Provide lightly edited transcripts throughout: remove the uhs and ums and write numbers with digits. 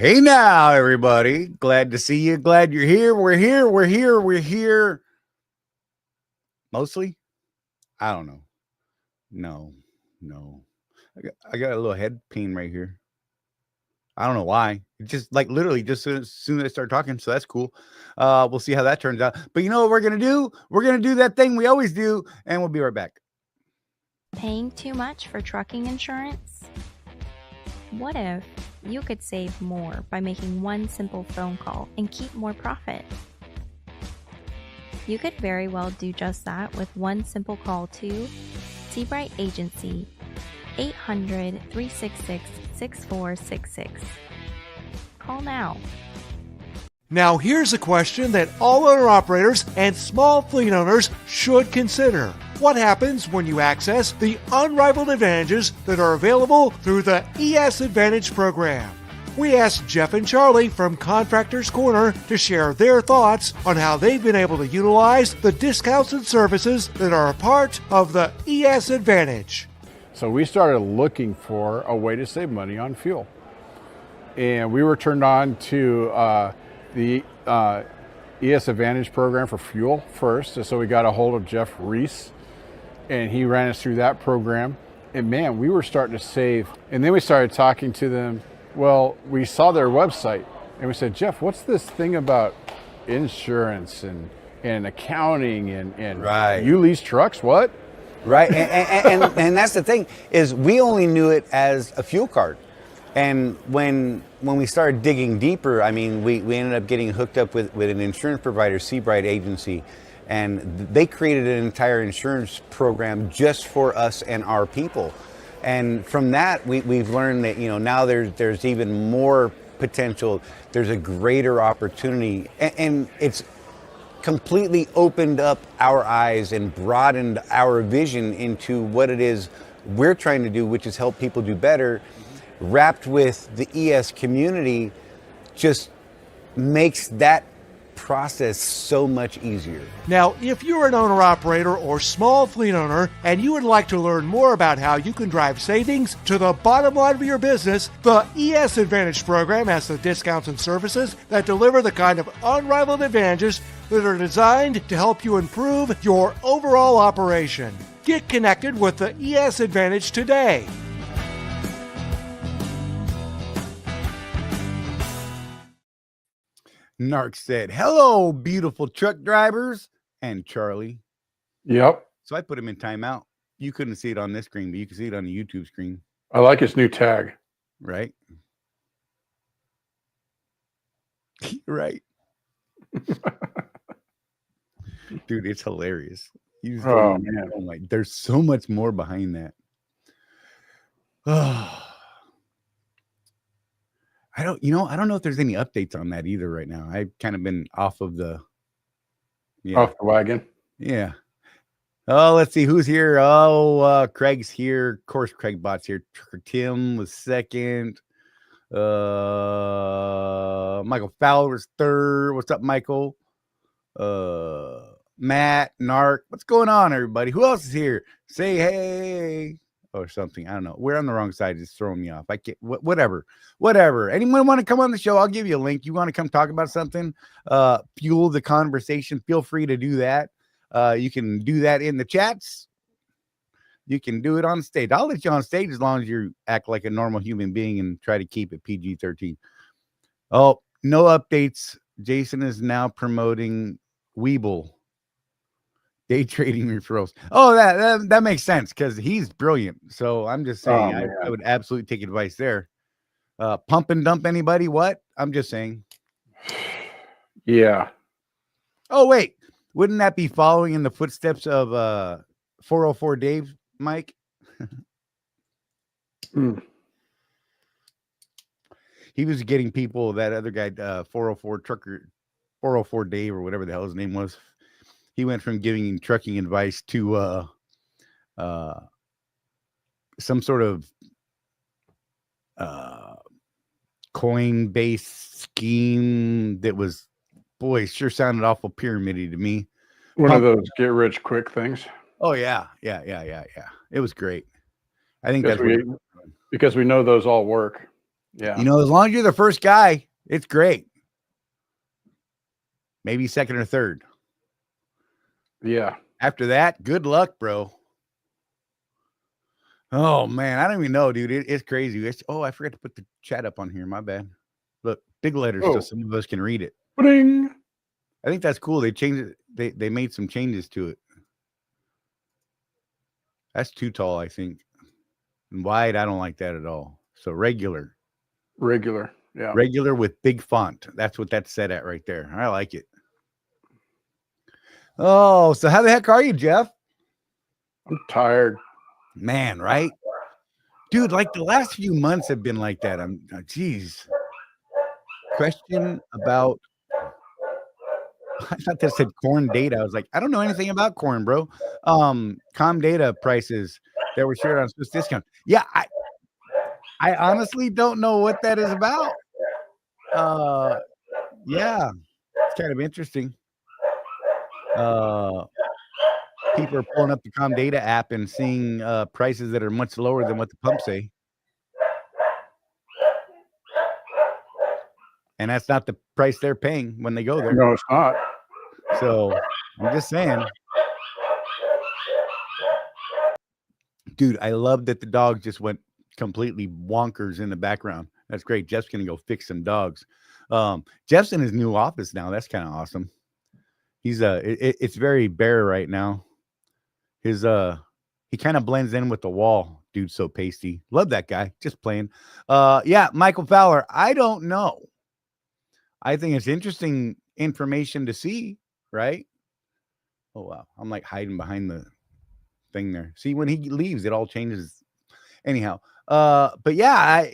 Hey now, everybody. Glad to see you. Glad you're here. We're here. Mostly? I don't know. No. I got a little head pain right here. I don't know why. It just like literally just soon as I start talking. So that's cool. We'll see how that turns out. But you know what we're going to do? We're going to do that thing we always do. And we'll be right back. Paying too much for trucking insurance? What if you could save more by making one simple phone call and keep more profit? You could very well do just that with one simple call to Seabright Agency, 800-366-6466. Call now. Now here's a question that all owner-operators and small fleet owners should consider. What happens when you access the unrivaled advantages that are available through the ES Advantage program? We asked Jeff and Charley from Contractors Corner to share their thoughts on how they've been able to utilize the discounts and services that are a part of the ES Advantage. So we started looking for a way to save money on fuel. And we were turned on to the ES Advantage program for fuel first. So we got a hold of Jeff Reese, and he ran us through that program. And man, we were starting to save. And then we started talking to them. Well, we saw their website, and we said, Jeff, what's this thing about insurance and accounting and Right. You lease trucks? What? Right. And that's the thing is we only knew it as a fuel card. And when we started digging deeper, I mean, we ended up getting hooked up with an insurance provider, Seabright Agency, and they created an entire insurance program just for us and our people. And from that, we've learned that, now there's even more potential. There's a greater opportunity, and it's completely opened up our eyes and broadened our vision into what it is we're trying to do, which is help people do better. Wrapped with the ES community just makes that process so much easier. Now, if you're an owner-operator or small fleet owner and you would like to learn more about how you can drive savings to the bottom line of your business, the ES Advantage program has the discounts and services that deliver the kind of unrivaled advantages that are designed to help you improve your overall operation. Get connected with the ES Advantage today. Narc said, hello, beautiful truck drivers, and Charlie. Yep. So I put him in timeout. You couldn't see it on this screen, but you can see it on the YouTube screen. I like his new tag. Right? Right. Dude, it's hilarious. Oh, man. Oh my, there's so much more behind that. Oh. I don't know if there's any updates on that either right now. I've kind of been off of the off the wagon. Yeah. Oh, let's see who's here. Oh, Craig's here. Of course, Craig Bot's here. Tim was second. Michael Fowler's third. What's up, Michael? Matt, Narc. What's going on, everybody? Who else is here? Say hey. Or something. I don't know. We're on the wrong side. It's throwing me off. I can't. Whatever. Anyone want to come on the show? I'll give you a link. You want to come talk about something? Fuel the conversation. Feel free to do that. You can do that in the chats. You can do it on stage. I'll let you on stage as long as you act like a normal human being and try to keep it PG-13. Oh, no updates. Jason is now promoting Weeble. Day trading referrals. Oh, that makes sense because he's brilliant. So I'm just saying I would absolutely take advice there. Pump and dump anybody? What? I'm just saying. Yeah. Oh, wait. Wouldn't that be following in the footsteps of 404 Dave, Mike? He was getting people, that other guy, 404 Trucker, 404 Dave or whatever the hell his name was. He went from giving trucking advice to some sort of coin-based scheme that was, boy, sure sounded awful pyramid-y to me. One of those get-rich-quick things. Oh, yeah. It was great. I think because we know those all work. Yeah. You know, as long as you're the first guy, it's great. Maybe second or third. Yeah. After that, good luck, bro. Oh man, I don't even know, dude. It's crazy. I forgot to put the chat up on here. My bad. Look, big letters so some of us can read it. Bling. I think that's cool. They changed it. They made some changes to it. That's too tall, I think. And wide, I don't like that at all. So regular. Regular. Yeah. Regular with big font. That's what that's set at right there. I like it. Oh, so how the heck are you, Jeff? I'm tired. Man, right? Dude, like the last few months have been like that. Geez. Question about, I thought that said corn data. I was like, I don't know anything about corn, bro. Com data prices that were shared on Swiss discount. Yeah, I honestly don't know what that is about. Yeah, it's kind of interesting. People are pulling up the Com data app and seeing prices that are much lower than what the pumps say. And that's not the price they're paying when they go there. No, it's not. So I'm just saying. Dude, I love that the dog just went completely wonkers in the background. That's great. Jeff's going to go fix some dogs. Jeff's in his new office now. That's kind of awesome. He's it's very bare right now. He kind of blends in with the wall. Dude, so pasty. Love that guy. Just playing. Yeah, Michael Fowler. I don't know. I think it's interesting information to see, right? Oh wow. I'm like hiding behind the thing there. See, when he leaves, it all changes. Anyhow. But yeah,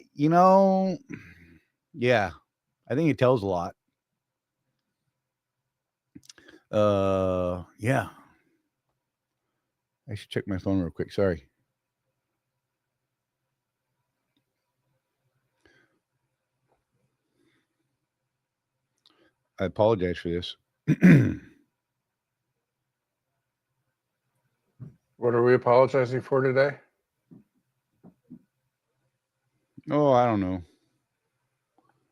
yeah, I think it tells a lot. Yeah. I should check my phone real quick. Sorry. I apologize for this. What are we apologizing for today? Oh, I don't know.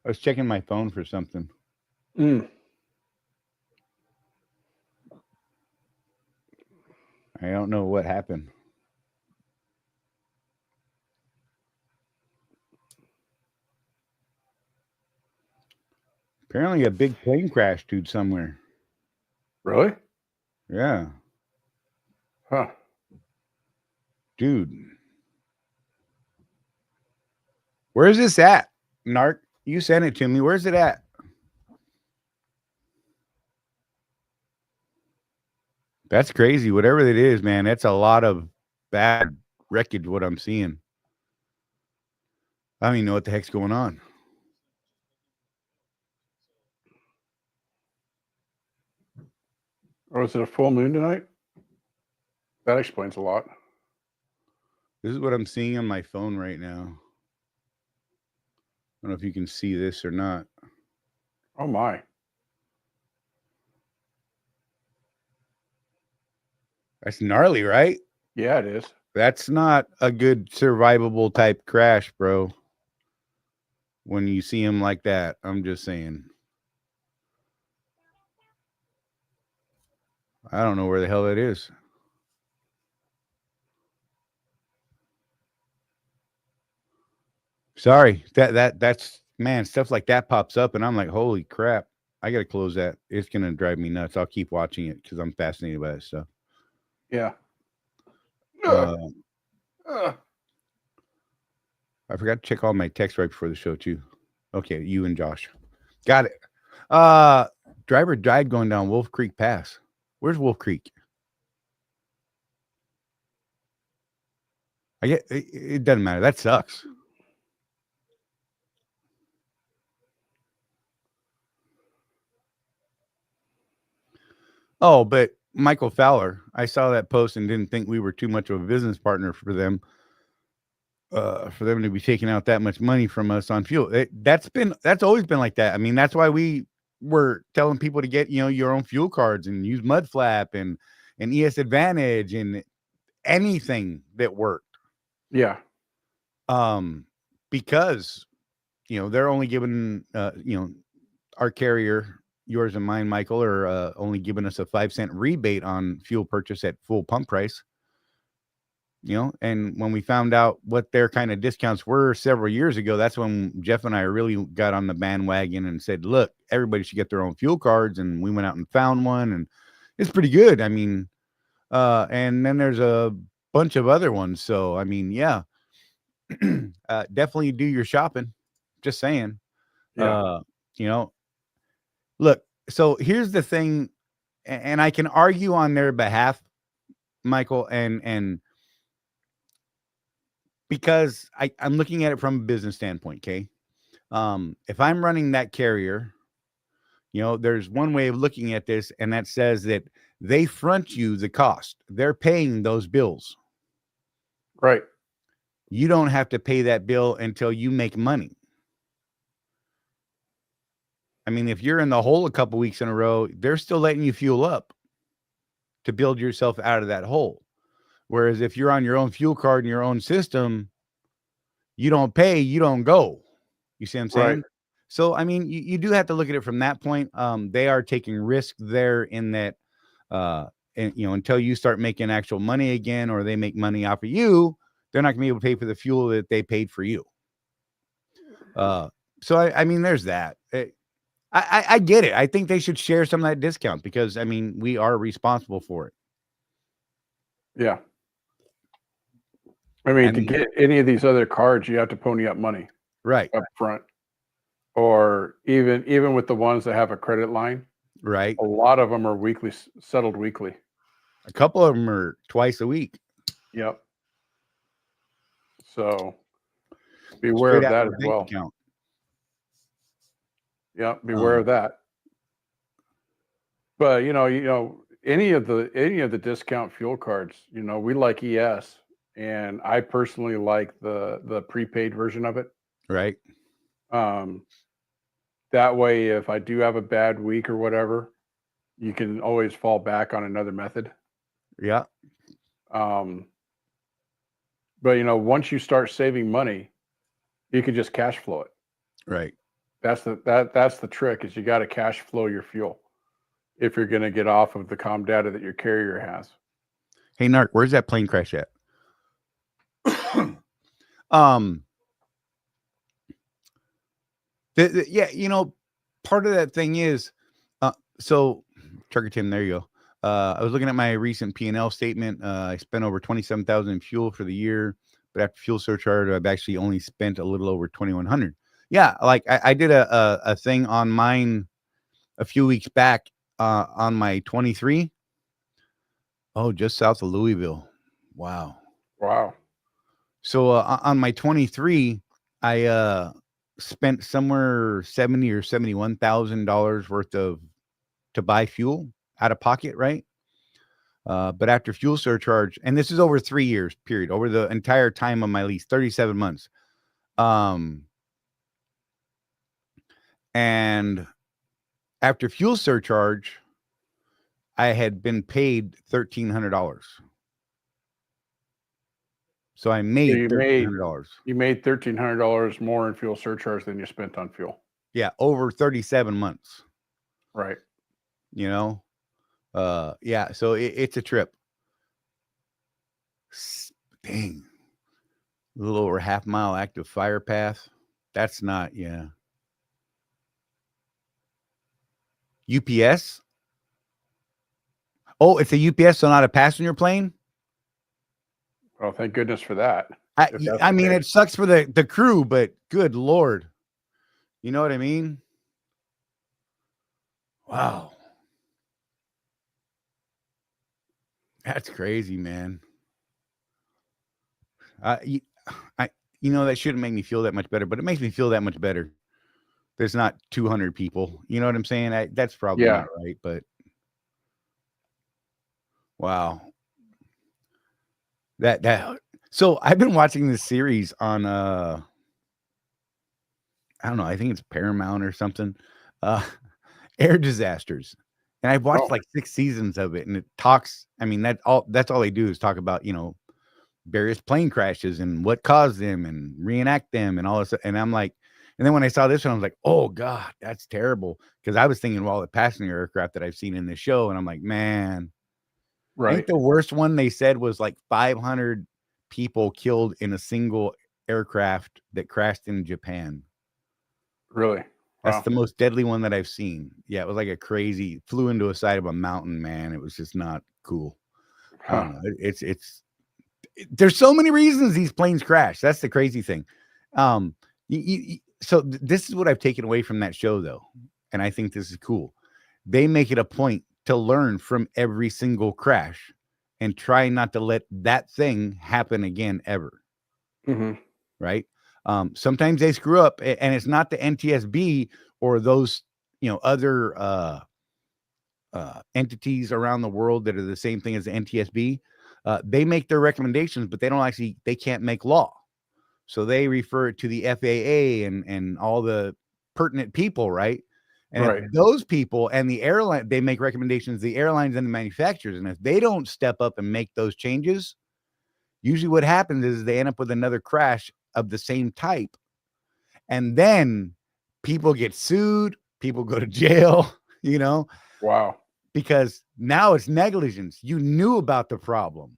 I was checking my phone for something. Mm. I don't know what happened. Apparently a big plane crash, dude, somewhere. Really? Yeah. Huh. Dude. Where's this at? Narc, you sent it to me. Where's it at? That's crazy. Whatever it is, man, that's a lot of bad wreckage, what I'm seeing. I don't even know what the heck's going on. Or is it a full moon tonight? That explains a lot. This is what I'm seeing on my phone right now. I don't know if you can see this or not. Oh my. That's gnarly, right? Yeah, it is. That's not a good survivable type crash, bro. When you see him like that, I'm just saying. I don't know where the hell that is. Sorry, that's man, stuff like that pops up, and I'm like, holy crap! I gotta close that. It's gonna drive me nuts. I'll keep watching it because I'm fascinated by that stuff. Yeah. I forgot to check all my texts right before the show too. Okay, you and Josh, got it. Driver died going down Wolf Creek Pass. Where's Wolf Creek? I get it doesn't matter. That sucks. Oh, but Michael Fowler, I saw that post and didn't think we were too much of a business partner for them to be taking out that much money from us on fuel. That's always been like that. I mean, that's why we were telling people to get, your own fuel cards and use Mud Flap and ES Advantage and anything that worked. Yeah. Because they're only giving, our carrier, yours and mine, Michael, are only giving us a 5 cent rebate on fuel purchase at full pump price. And when we found out what their kind of discounts were several years ago, that's when Jeff and I really got on the bandwagon and said, look, everybody should get their own fuel cards. And we went out and found one, and it's pretty good. I mean, and then there's a bunch of other ones. So, I mean, yeah, definitely do your shopping. Just saying. Yeah. Look, so here's the thing, and I can argue on their behalf, Michael, and because I'm looking at it from a business standpoint, okay? If I'm running that carrier, there's one way of looking at this, and that says that they front you the cost. They're paying those bills. Right. You don't have to pay that bill until you make money. I mean, if you're in the hole a couple weeks in a row, they're still letting you fuel up to build yourself out of that hole. Whereas if you're on your own fuel card and your own system, you don't pay, you don't go. You see what I'm saying? Right. So, I mean, you do have to look at it from that point. They are taking risk there in that, until you start making actual money again, or they make money off of you, they're not gonna be able to pay for the fuel that they paid for you. So I mean, there's that. I get it. I think they should share some of that discount because, I mean, we are responsible for it. Yeah. I mean, to get any of these other cards, you have to pony up money Right. up front. Or even with the ones that have a credit line, Right. a lot of them are settled weekly. A couple of them are twice a week. Yep. So beware of that as well. Account. Yeah, beware of that. But any of the discount fuel cards, we like ES, and I personally like the prepaid version of it. Right. That way, if I do have a bad week or whatever, you can always fall back on another method. Yeah. But once you start saving money, you can just cash flow it. Right. That's the trick, is you got to cash flow your fuel if you're going to get off of the comm data that your carrier has. Hey, Narc, where's that plane crash at? Yeah, part of that thing is, so Trucker Tim, there you go. I was looking at my recent P&L statement. I spent over $27,000 in fuel for the year, but after fuel surcharge, I've actually only spent a little over $2,100. Yeah, like I did a thing on mine a few weeks back on my 23. Oh, just south of Louisville. Wow. So on my 23, I spent somewhere $70,000 or $71,000 worth to buy fuel out of pocket, right? But after fuel surcharge, and this is over 3 years period, over the entire time of my lease, 37 months. And after fuel surcharge, I had been paid $1,300. So I made $1,300. You made $1,300 more in fuel surcharge than you spent on fuel. Yeah, over 37 months. Right. Yeah, so it's a trip. Dang. A little over half-mile active fire path. That's not, yeah. UPS? Oh, it's a UPS, so not a passenger plane? Well, thank goodness for that. I mean, it sucks for the crew, but good Lord. You know what I mean? Wow. That's crazy, man. That shouldn't make me feel that much better, but it makes me feel that much better. There's not 200 people. You know what I'm saying? That's probably not right, but wow. So I've been watching this series on I don't know, I think it's Paramount or something. Air disasters. And I've watched like 6 seasons of it, and it talks, I mean, that's all they do is talk about, various plane crashes and what caused them and reenact them and all this. And I'm like, And then when I saw this one, I was like, oh God, that's terrible. Because I was thinking of all the passenger aircraft that I've seen in the show, and I'm like, man, I think Right. the worst one they said was like 500 people killed in a single aircraft that crashed in Japan. Really? That's Wow. the most deadly one that I've seen. Yeah, it was like a crazy, flew into a side of a mountain, man. It was just not cool. I don't know. There's so many reasons these planes crash. That's the crazy thing. This is what I've taken away from that show, though, and I think this is cool. They make it a point to learn from every single crash and try not to let that thing happen again ever. Mm-hmm. Right? Sometimes they screw up, and it's not the NTSB or those other entities around the world that are the same thing as the NTSB. They make their recommendations, but they can't make law. So they refer it to the FAA and all the pertinent people, right? And Right. if those people and the airline, they make recommendations, the airlines and the manufacturers, and if they don't step up and make those changes, usually what happens is they end up with another crash of the same type. And then people get sued, people go to jail, Wow. because now it's negligence. You knew about the problem.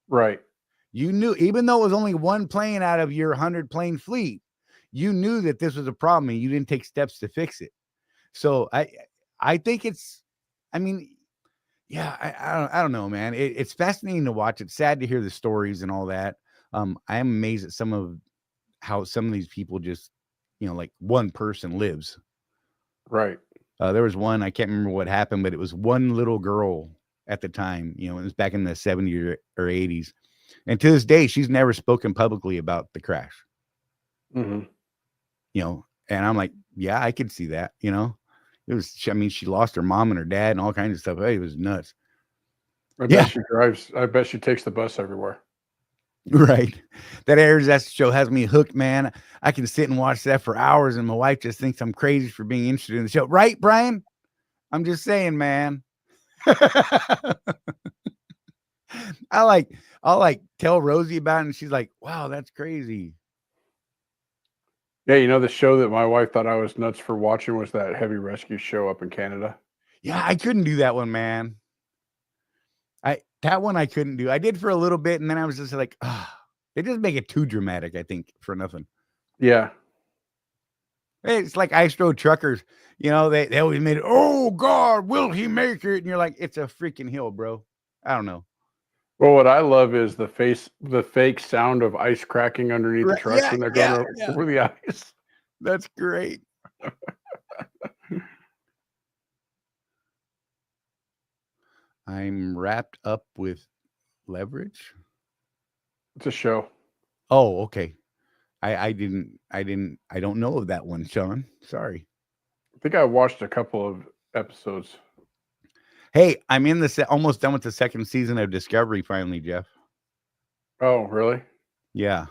Right. You knew, even though it was only one plane out of your 100 plane fleet, you knew that this was a problem and you didn't take steps to fix it. So I think it's, I mean, yeah, I don't know, man. It's fascinating to watch. It's sad to hear the stories and all that. I am amazed at how some of these people just, like one person lives. Right. There was one, I can't remember what happened, but it was one little girl at the time, it was back in the 70s or 80s. And to this day, she's never spoken publicly about the crash. Mm-hmm. And I'm like, yeah, I could see that, it was, she lost her mom and her dad and all kinds of stuff. Hey, it was nuts. I bet she takes the bus everywhere. Right. That Arizona show has me hooked, man. I can sit and watch that for hours, and my wife just thinks I'm crazy for being interested in the show. Right, Brian? I'm just saying, man. I'll tell Rosie about it, and she's like, wow, that's crazy. Yeah, the show that my wife thought I was nuts for watching was that heavy rescue show up in Canada. Yeah, I couldn't do that one, man. That one I couldn't do. I did for a little bit, and then I was just like, they just make it too dramatic, I think, for nothing. Yeah. It's like Ice Road Truckers. They always made it, oh, God, will he make it? And you're like, it's a freaking hill, bro. I don't know. Well, what I love is the fake sound of ice cracking underneath the trucks when they're going over the ice. That's great. I'm wrapped up with leverage. It's a show. Oh, okay. I don't know of that one, Sean. Sorry. I think I watched a couple of episodes. Hey, I'm in almost done with the second season of Discovery finally, Jeff. Oh, really? Yeah.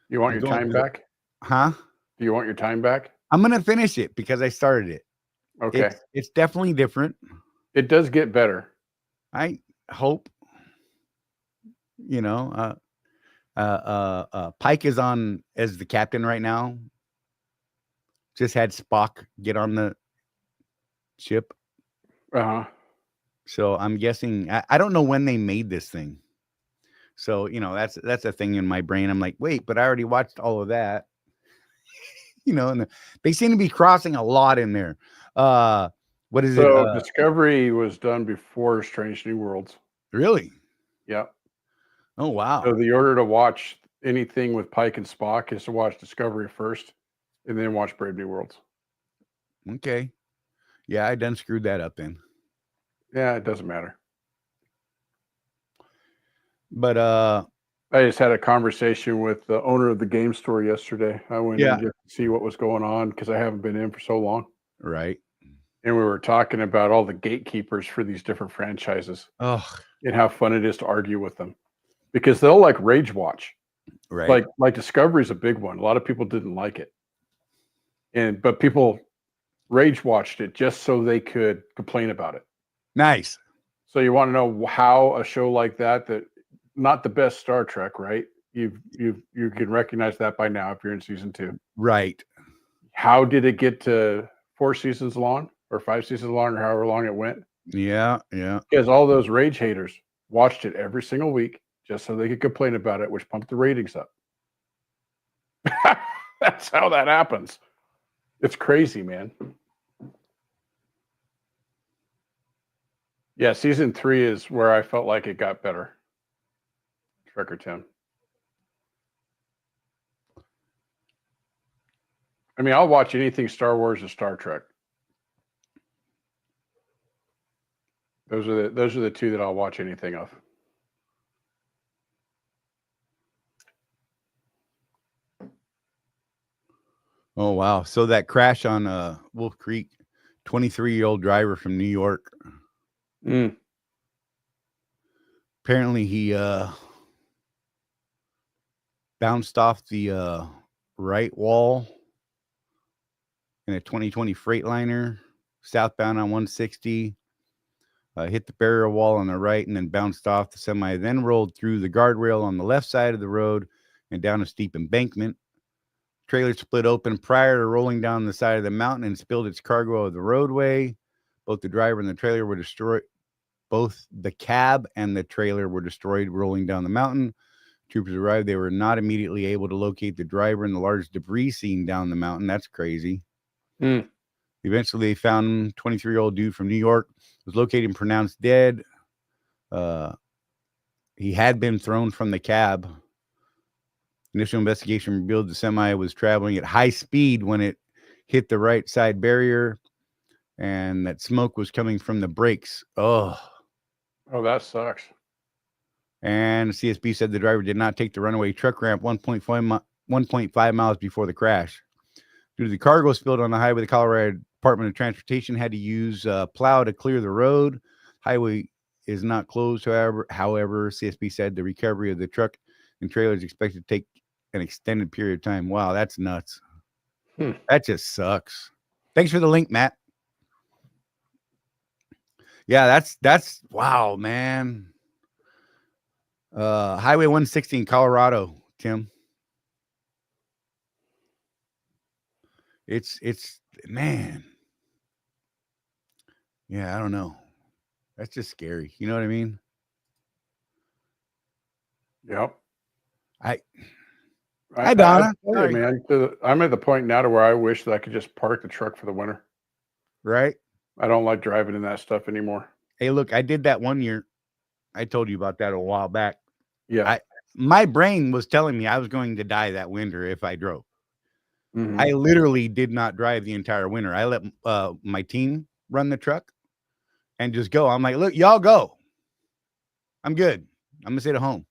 You want your time back? Huh? Do you want your time back? I'm going to finish it because I started it. Okay. It's definitely different. It does get better. I hope. Pike is on as the captain right now. Just had Spock get on the ship. Uh-huh. So I'm guessing, I don't know when they made this thing. So, that's a thing in my brain. I'm like, wait, but I already watched all of that. And they seem to be crossing a lot in there. What is it? So Discovery was done before Strange New Worlds. Really? Yeah. Oh, wow. So the order to watch anything with Pike and Spock is to watch Discovery first and then watch Brave New Worlds. Okay. Yeah, I done screwed that up then. Yeah, it doesn't matter. But I just had a conversation with the owner of the game store yesterday. I went in just to see what was going on because I haven't been in for so long. Right. And we were talking about all the gatekeepers for these different franchises. Oh. And how fun it is to argue with them. Because they'll like rage watch. Right. Like Discovery is a big one. A lot of people didn't like it. But people rage watched it just so they could complain about it. Nice. So you want to know how a show like that not the best Star Trek, right? You can recognize that by now if you're in season 2. Right. How did it get to 4 seasons long or 5 seasons long or however long it went? Yeah. Because all those rage haters watched it every single week just so they could complain about it, which pumped the ratings up. That's how that happens. It's crazy, man. Yeah, season 3 is where I felt like it got better. Trucker Tim. I mean, I'll watch anything Star Wars or Star Trek. Those are the two that I'll watch anything of. Oh wow. So that crash on Wolf Creek, 23-year-old driver from New York. Apparently he bounced off the right wall in a 2020 Freightliner southbound on 160. Hit the barrier wall on the right and then bounced off. The semi then rolled through the guardrail on the left side of the road and down a steep embankment. Trailer split open prior to rolling down the side of the mountain and spilled its cargo of the roadway. Both the driver and the trailer were destroyed. Both the cab and the trailer were destroyed rolling down the mountain. Troopers arrived. They were not immediately able to locate the driver in the large debris seen down the mountain. That's crazy. Eventually, they found 23-year-old dude from New York, was located and pronounced dead. He had been thrown from the cab. Initial investigation revealed the semi was traveling at high speed when it hit the right side barrier, and that smoke was coming from the brakes. Oh, that sucks. And CSB said the driver did not take the runaway truck ramp 1.5 miles before the crash. Due to the cargo spilled on the highway, the Colorado Department of Transportation had to use plow to clear the road. Highway is not closed, however, CSB said the recovery of the truck and trailer is expected to take an extended period of time. Wow, that's nuts. That just sucks. Thanks for the link, Matt. Yeah, that's wow, man. Highway 160 in Colorado, Tim. It's man. Yeah, I don't know. That's just scary. You know what I mean? Yep. Hi, Donna. Hey, man, I'm at the point now to where I wish that I could just park the truck for the winter. Right? I don't like driving in that stuff anymore. Hey, look, I did that one year. I told you about that a while back. Yeah. My brain was telling me I was going to die that winter if I drove. Mm-hmm. I literally did not drive the entire winter. I let my team run the truck and just go. I'm like, look, y'all go. I'm good. I'm going to sit at home.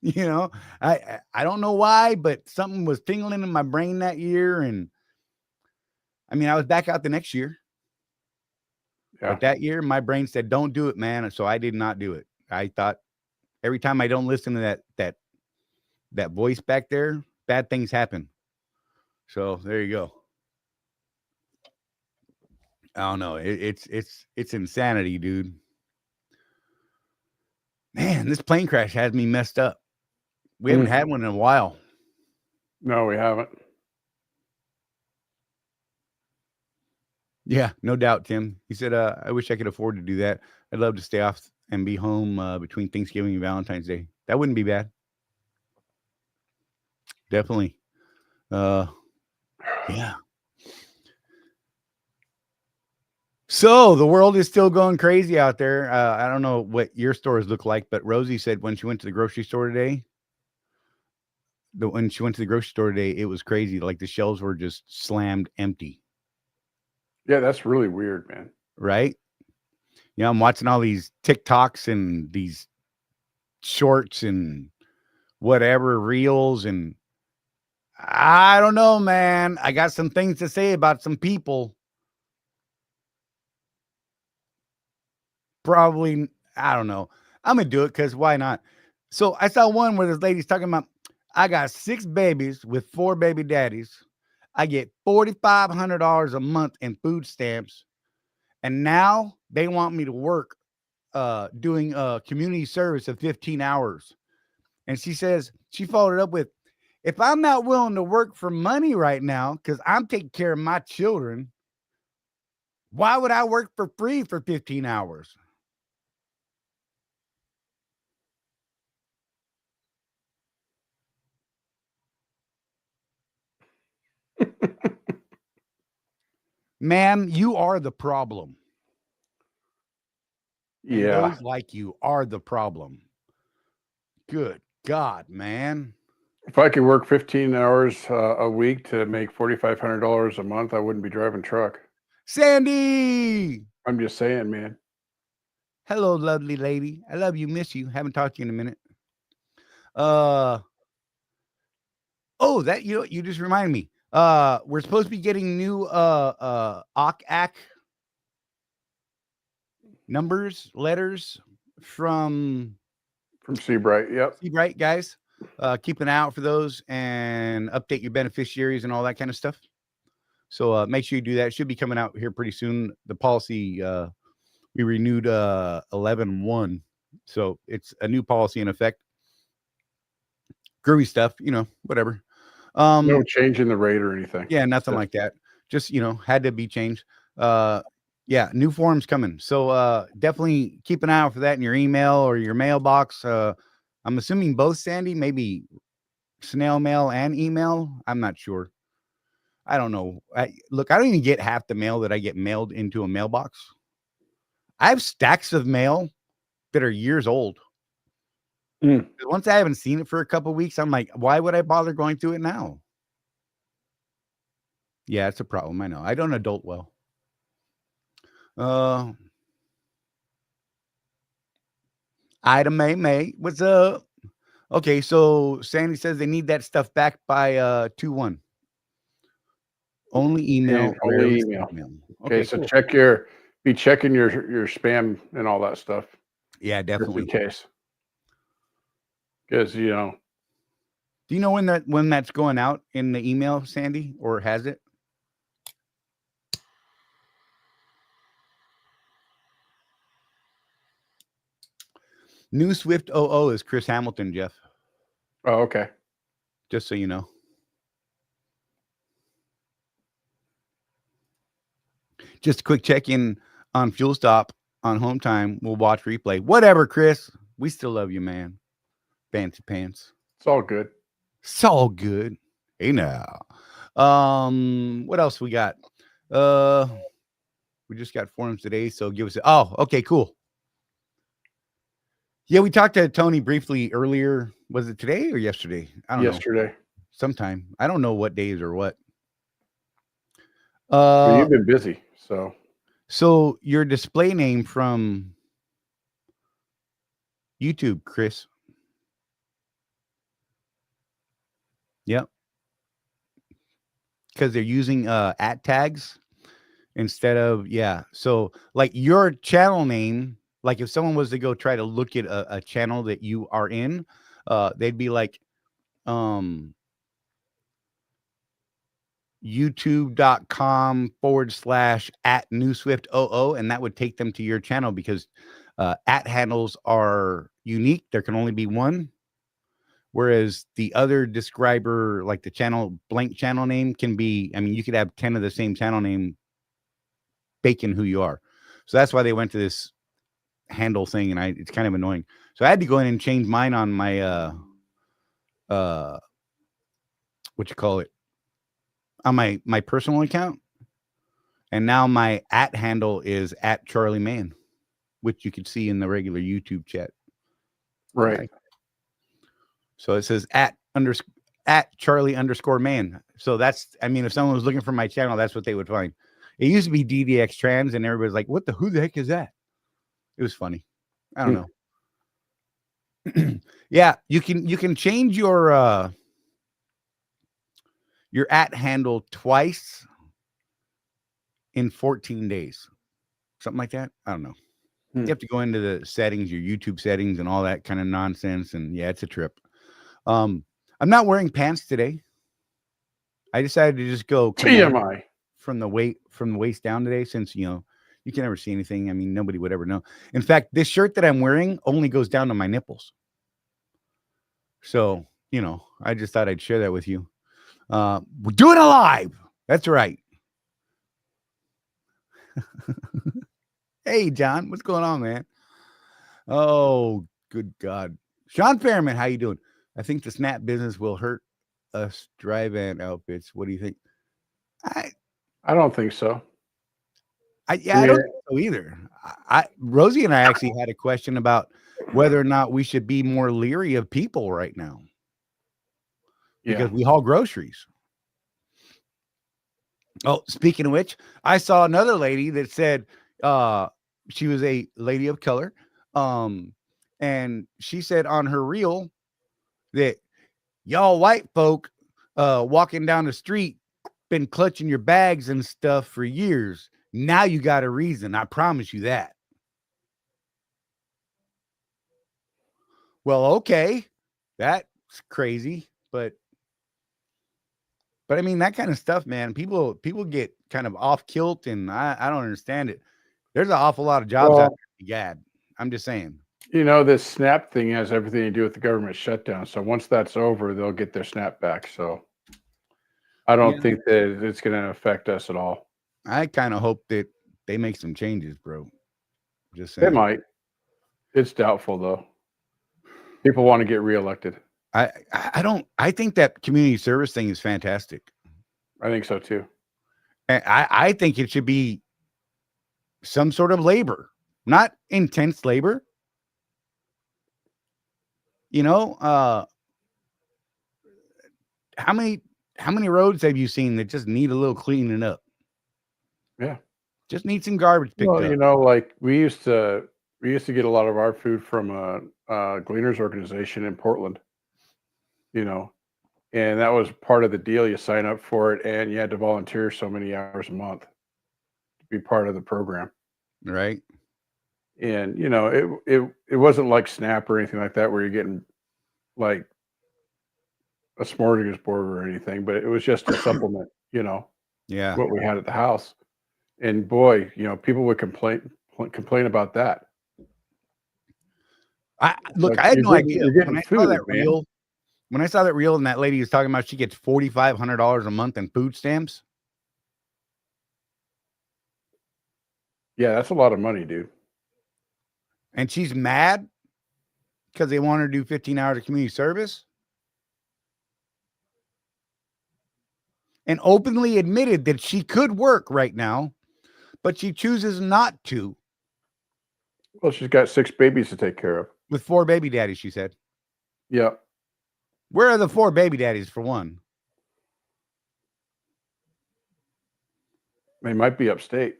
You know, I don't know why, but something was tingling in my brain that year. And I mean, I was back out the next year. Yeah. But that year, my brain said, don't do it, man. And so I did not do it. I thought every time I don't listen to that voice back there, bad things happen. So there you go. I don't know. It's insanity, dude. Man, this plane crash has me messed up. We haven't had one in a while. No, we haven't. Yeah, no doubt, Tim. He said, I wish I could afford to do that. I'd love to stay off and be home between Thanksgiving and Valentine's Day. That wouldn't be bad. Definitely. Yeah. So the world is still going crazy out there. I don't know what your stores look like, but Rosie said when she went to the grocery store today, it was crazy. Like the shelves were just slammed empty. Yeah, that's really weird, man. Right? Yeah, I'm watching all these TikToks and these shorts and whatever reels, and I don't know, man. I got some things to say about some people. Probably, I don't know. I'm gonna do it because why not? So I saw one where this lady's talking about, I got 6 babies with 4 baby daddies. I get $4,500 a month in food stamps, and now they want me to work doing community service of 15 hours. And she says, she followed it up with, if I'm not willing to work for money right now because I'm taking care of my children, why would I work for free for 15 hours? Ma'am, you are the problem. And Yeah. those like you are the problem. Good God, man. If I could work 15 hours a week to make $4,500 a month, I wouldn't be driving truck. Sandy. I'm just saying, man. Hello, lovely lady. I love you. Miss you. Haven't talked to you in a minute. Oh, that you just reminded me. We're supposed to be getting new OCAC numbers, letters from Seabright. Yep. Seabright, guys. Keep an eye out for those and update your beneficiaries and all that kind of stuff. So make sure you do that. It should be coming out here pretty soon. The policy we renewed 11/1, so it's a new policy in effect. Groovy stuff, whatever. No change in the rate or anything. Yeah, nothing like that. Just had to be changed. Yeah, new forms coming. So definitely keep an eye out for that in your email or your mailbox. I'm assuming both, Sandy, maybe snail mail and email. I'm not sure. I don't know. I don't even get half the mail that I get mailed into a mailbox. I have stacks of mail that are years old. Once I haven't seen it for a couple of weeks, I'm like, why would I bother going through it now? Yeah, it's a problem. I know. I don't adult well. Ida May, what's up? Okay, so Sandy says they need that stuff back by 2/1. Only email. Only email. Okay, so cool. Be checking your spam and all that stuff. Yeah, definitely. Just in case. Because Do you know when that's going out in the email, Sandy, or has it? New Swift 00 is Chris Hamilton, Jeff. Oh, okay. Just so you know. Just a quick check-in on Fuel Stop on home time. We'll watch replay. Whatever, Chris. We still love you, man. Fancy pants. It's all good. It's all good. Hey now. What else we got? We just got forums today, so give us okay, cool. Yeah, we talked to Tony briefly earlier. Was it today or yesterday? I don't know. Yesterday. Sometime. I don't know what days or what. Well, you've been busy, so. So your display name from YouTube, Chris. Yep. Because they're using at tags instead of, so like your channel name, like if someone was to go try to look at a channel that you are in, they'd be like youtube.com/@newswift00, and that would take them to your channel because at handles are unique. There can only be one. Whereas the other describer, like the channel blank channel name, can be, you could have 10 of the same channel name baking who you are. So that's why they went to this handle thing, and it's kind of annoying. So I had to go in and change mine on my on my personal account. And now my at handle is @CharleyMan, which you could see in the regular YouTube chat. Right. Okay. So it says @Charley_man. So that's, if someone was looking for my channel, that's what they would find. It used to be DDX Trans, and everybody's like, who the heck is that? It was funny. I don't know. Yeah, you can change your at handle twice in 14 days. Something like that. I don't know. You have to go into the settings, your YouTube settings and all that kind of nonsense. And yeah, it's a trip. I'm not wearing pants today. I decided to just go TMI from the waist down today, since you can never see anything. Nobody would ever know. In fact, this shirt that I'm wearing only goes down to my nipples. So I just thought I'd share that with you. We're doing it live. That's right. Hey, John, what's going on, man? Oh, good God. Sean Fairman, how you doing? I think the snap business will hurt us dry van outfits. What do you think? I don't think so. I don't think so either. Rosie and I actually had a question about whether or not we should be more leery of people right now. Because we haul groceries. Oh, speaking of which, I saw another lady that said she was a lady of color. And she said on her reel that y'all white folk walking down the street been clutching your bags and stuff for years. Now you got a reason. I promise you that. Well, okay. That's crazy, but I mean, that kind of stuff, man, people get kind of off kilt, and I don't understand it. There's an awful lot of jobs out there. Gad. I'm just saying. This SNAP thing has everything to do with the government shutdown. So once that's over, they'll get their SNAP back. So I don't think that it's going to affect us at all. I kind of hope that they make some changes, bro. Just saying. They might. It's doubtful, though. People want to get reelected. I think that community service thing is fantastic. I think so too. And I think it should be some sort of labor, not intense labor. How many roads have you seen that just need a little cleaning up? Yeah. Just need some garbage picked up. Like we used to get a lot of our food from a gleaners organization in Portland. And that was part of the deal. You sign up for it and you had to volunteer so many hours a month to be part of the program. Right. And, it wasn't like SNAP or anything like that where you're getting like a smorgasbord or anything, but it was just a supplement, Yeah. what we had at the house. And boy, people would complain about that. I had no idea. When I saw that reel, and that lady was talking about she gets $4,500 a month in food stamps. Yeah, that's a lot of money, dude. And she's mad because they want her to do 15 hours of community service. And openly admitted that she could work right now, but she chooses not to. Well, she's got 6 babies to take care of. With 4 baby daddies, she said. Yeah. Where are the 4 baby daddies, for one? They might be upstate.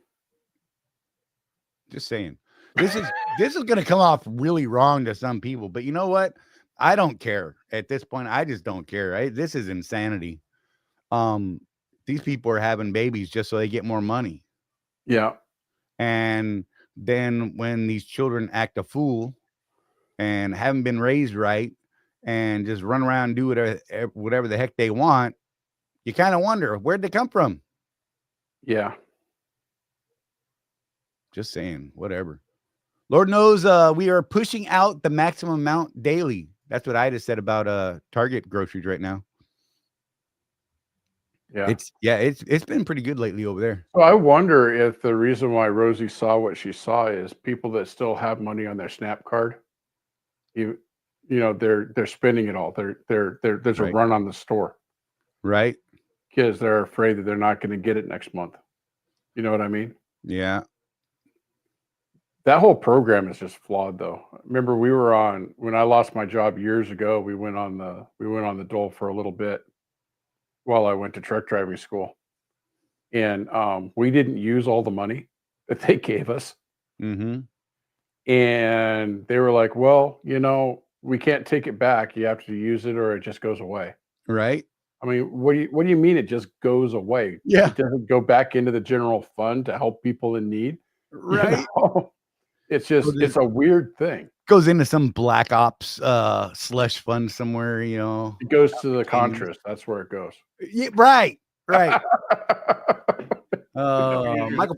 Just saying. This is going to come off really wrong to some people, but you know what? I don't care at this point. I just don't care. This is insanity. These people are having babies just so they get more money. Yeah. And then when these children act a fool and haven't been raised right and just run around and do whatever the heck they want, you kind of wonder, where'd they come from? Yeah. Just saying, whatever. Lord knows we are pushing out the maximum amount daily. That's what I just said about Target groceries right now. Yeah. It's been pretty good lately over there. So I wonder if the reason why Rosie saw what she saw is people that still have money on their SNAP card. They're spending it all. There's a run on the store. Right. Because they're afraid that they're not going to get it next month. You know what I mean? Yeah. That whole program is just flawed, though. Remember, when I lost my job years ago, we went on the dole for a little bit while I went to truck driving school. And we didn't use all the money that they gave us. Mm-hmm. And they were like, well, we can't take it back. You have to use it or it just goes away. Right. I mean, what do you mean it just goes away? Yeah. It doesn't go back into the general fund to help people in need. Right. It's just, it's a weird thing. Goes into some black ops slush fund somewhere, It goes to the Contras. That's where it goes. Yeah, right. Michael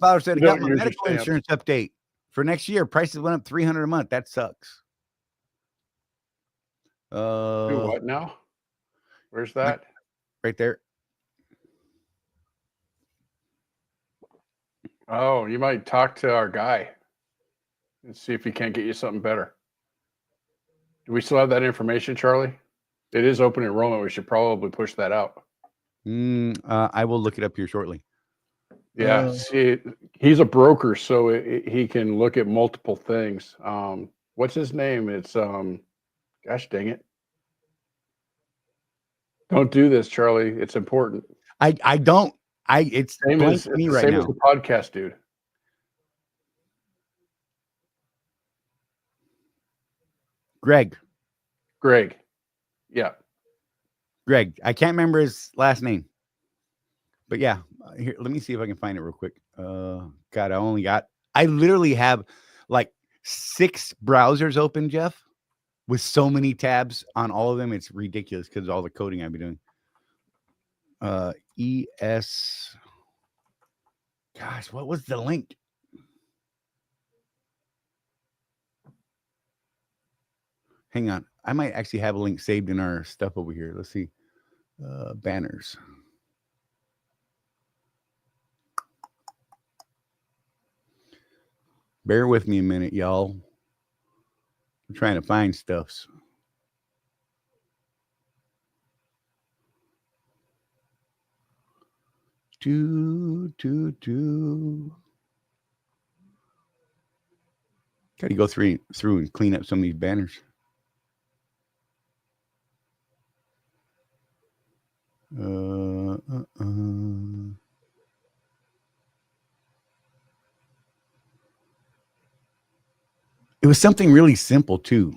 Fowler said, I got my medical insurance update for next year. Prices went up $300 a month. That sucks. Do what now? Where's that? Right there. Oh, you might talk to our guy and see if he can't get you something better. Do we still have that information, Charlie? It is open enrollment. We should probably push that out. I will look it up here shortly. Yeah, see, he's a broker, so he can look at multiple things. What's his name? It's gosh dang it! Don't do this, Charlie. It's important. I don't. It's Same blank as to me right same now. as the podcast, dude. Greg. Yeah. Greg. I can't remember his last name. But yeah, here, let me see if I can find it real quick. God, I literally have like 6 browsers open, Jeff, with so many tabs on all of them. It's ridiculous because of all the coding I've been doing. ES. Gosh, what was the link? Hang on. I might actually have a link saved in our stuff over here. Let's see. Banners. Bear with me a minute, y'all. I'm trying to find stuffs. Got to go through and clean up some of these banners. It was something really simple too.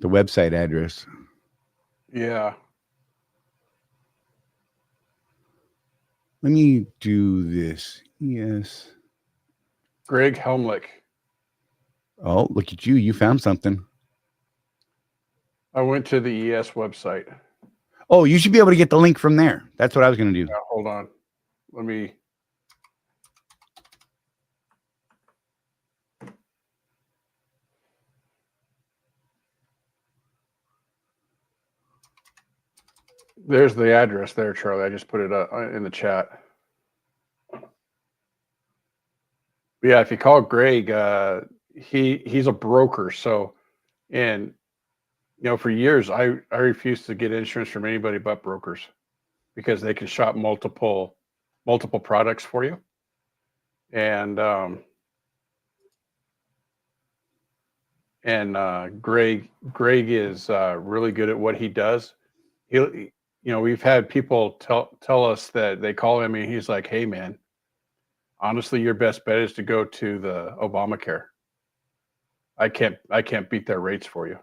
The website address. Yeah. Let me do this. Yes. Greg Helmlich. Oh, look at you. You found something. I went to the ES website. Oh, you should be able to get the link from there. That's what I was going to do. Yeah, hold on. Let me. There's the address there, Charlie. I just put it in the chat. Yeah, if you call Greg, he's a broker. So, and for years I refused to get insurance from anybody but brokers because they can shop multiple products for you. And Greg is really good at what he does. We've had people tell us that they call him and he's like, "Hey man, honestly, your best bet is to go to the Obamacare. I can't beat their rates for you."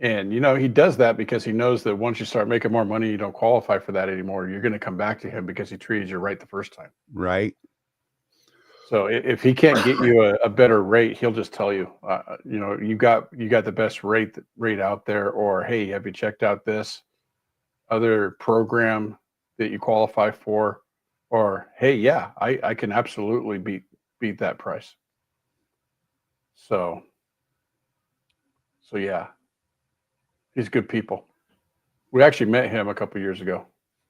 And he does that because he knows that once you start making more money, you don't qualify for that anymore. You're going to come back to him because he treated you right the first time. Right. So if he can't get you a better rate, he'll just tell you, you got the best rate out there, or hey, have you checked out this other program that you qualify for? Or hey, yeah, I can absolutely beat that price. So yeah, he's good people. We actually met him a couple years ago.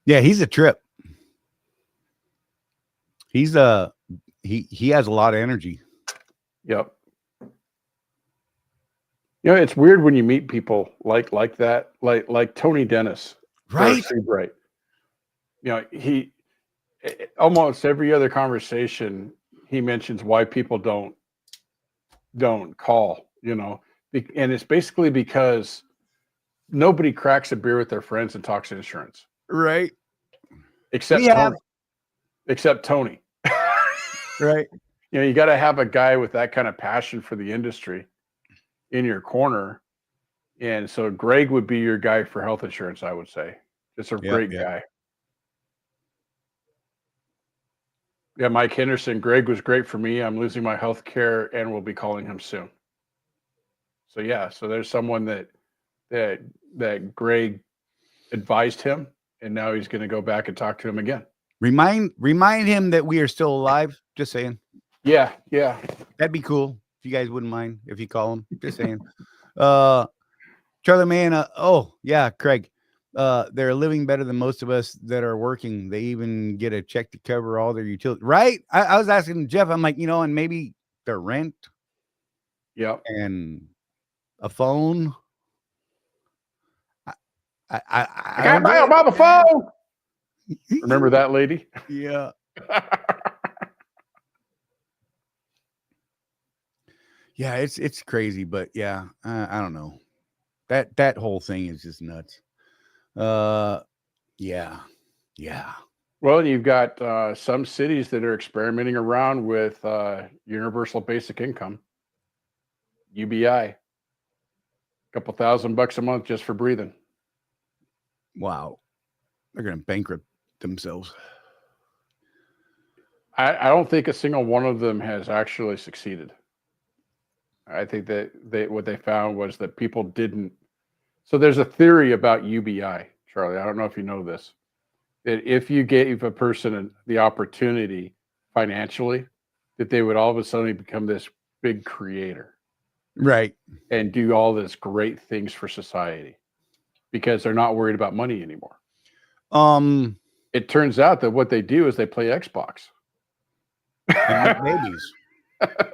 Yeah, he's a trip. He's he has a lot of energy. Yep. It's weird when you meet people like that, like Tony Dennis, right? Right. He almost every other conversation he mentions why people don't call. And it's basically because nobody cracks a beer with their friends and talks insurance, right? Except Tony. Right. You got to have a guy with that kind of passion for the industry in your corner. And so Greg would be your guy for health insurance, I would say. Just a great guy. Yeah, Mike Henderson. Greg was great for me. I'm losing my health care and we'll be calling him soon. So yeah, so there's someone that Greg advised him, and now he's going to go back and talk to him again. Remind him that we are still alive. Just saying. Yeah. That'd be cool if you guys wouldn't mind if you call him. Just saying. Charlie Man, oh yeah, Craig. They're living better than most of us that are working. They even get a check to cover all their utilities. Right? I was asking Jeff, I'm like, and maybe their rent Yep. and a phone. I can't don't buy get a it. mobile phone. Remember that lady? Yeah. Yeah, it's crazy, but yeah, I don't know. That whole thing is just nuts. Yeah. Well, you've got some cities that are experimenting around with universal basic income, UBI, couple $1,000 a month just for breathing. Wow. They're gonna bankrupt themselves. I don't think a single one of them has actually succeeded. I think that what they found was that people didn't. So there's a theory about UBI, Charlie. I don't know if you know this. That if you gave a person the opportunity financially, that they would all of a sudden become this big creator Right. and do all this great things for society because they're not worried about money anymore. It It turns out that what they do is they play Xbox and make babies.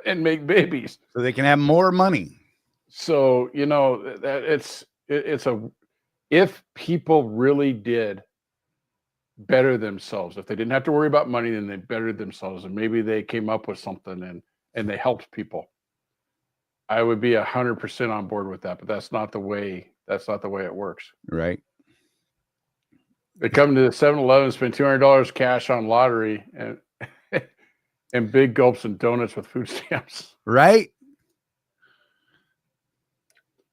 and make babies. So they can have more money. So, if people really did better themselves, if they didn't have to worry about money, then they bettered themselves and maybe they came up with something and they helped people. I would be 100% on board with that, but that's not the way it works. Right. They come to the 7-Eleven, spend $200 cash on lottery and and big gulps and donuts with food stamps. Right.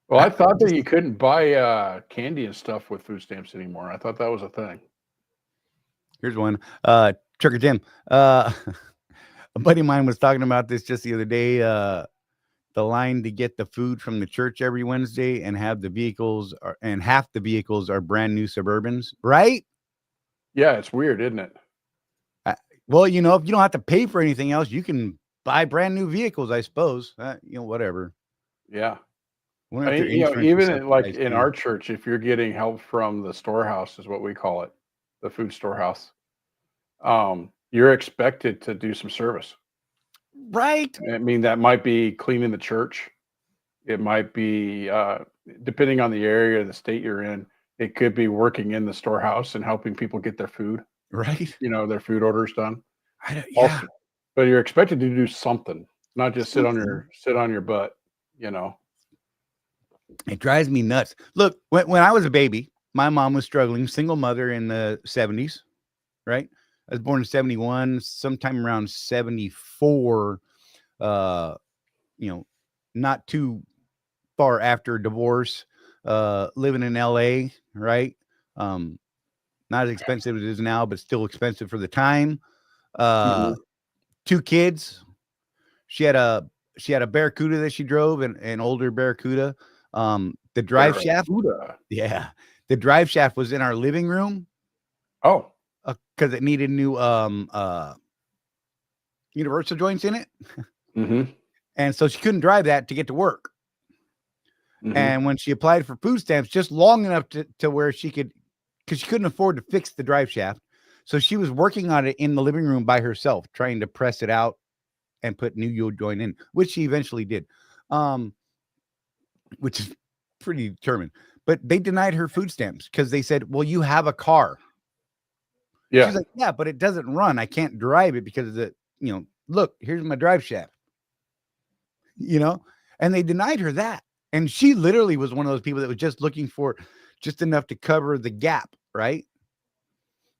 Well, I thought that you couldn't buy candy and stuff with food stamps anymore. I thought that was a thing. Here's one. Trucker Jim. A buddy of mine was talking about this just the other day. The line to get the food from the church every Wednesday and half the vehicles are brand new Suburbans, right? Yeah, it's weird, isn't it? Well, if you don't have to pay for anything else, you can buy brand new vehicles, I suppose. Whatever. Yeah. Wonder if I their mean, insurance is even subsidized in too. our church, if you're getting help from the storehouse, is what we call it, the food storehouse, you're expected to do some service. Right. I mean, that might be cleaning the church. It might be, depending on the area or the state you're in, it could be working in the storehouse and helping people get their food, Right. their food orders done. Yeah. Also, but you're expected to do something, not just sit on Something. your butt. It drives me nuts. Look, when I was a baby, my mom was struggling, single mother in the 70s, right? I was born in 71, sometime around 74, not too far after divorce, living in LA, right? Not as expensive as it is now, but still expensive for the time. 2 kids. She had a Barracuda that she drove, an older Barracuda. The drive shaft. Yeah. The drive shaft was in our living room. Oh, Because it needed new universal joints in it. And so she couldn't drive that to get to work. And when she applied for food stamps, just long enough to where she could, because she couldn't afford to fix the drive shaft. So she was working on it in the living room by herself, trying to press it out and put new U joint in, which she eventually did. Which is pretty determined. But they denied her food stamps because they said, well, you have a car. yeah. She's like, yeah, but it doesn't run. I can't drive it because look, here's my drive shaft. And they denied her that. And she literally was one of those people that was just looking for just enough to cover the gap, right?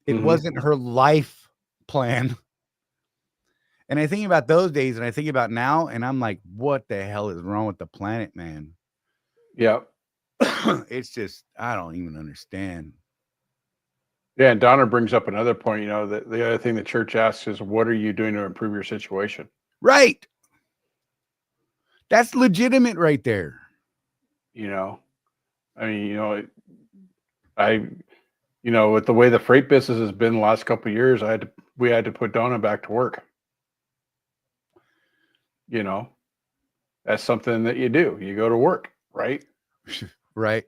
It wasn't her life plan. And I think about those days and I think about now, and I'm like, what the hell is wrong with the planet, man? Yeah. It's just, I don't even understand. Yeah, and Donna brings up another point. The other thing the church asks is, what are you doing to improve your situation? Right. That's legitimate right there. I mean, with the way the freight business has been the last couple of years, we had to put Donna back to work. That's something that you do. You go to work, right? Right.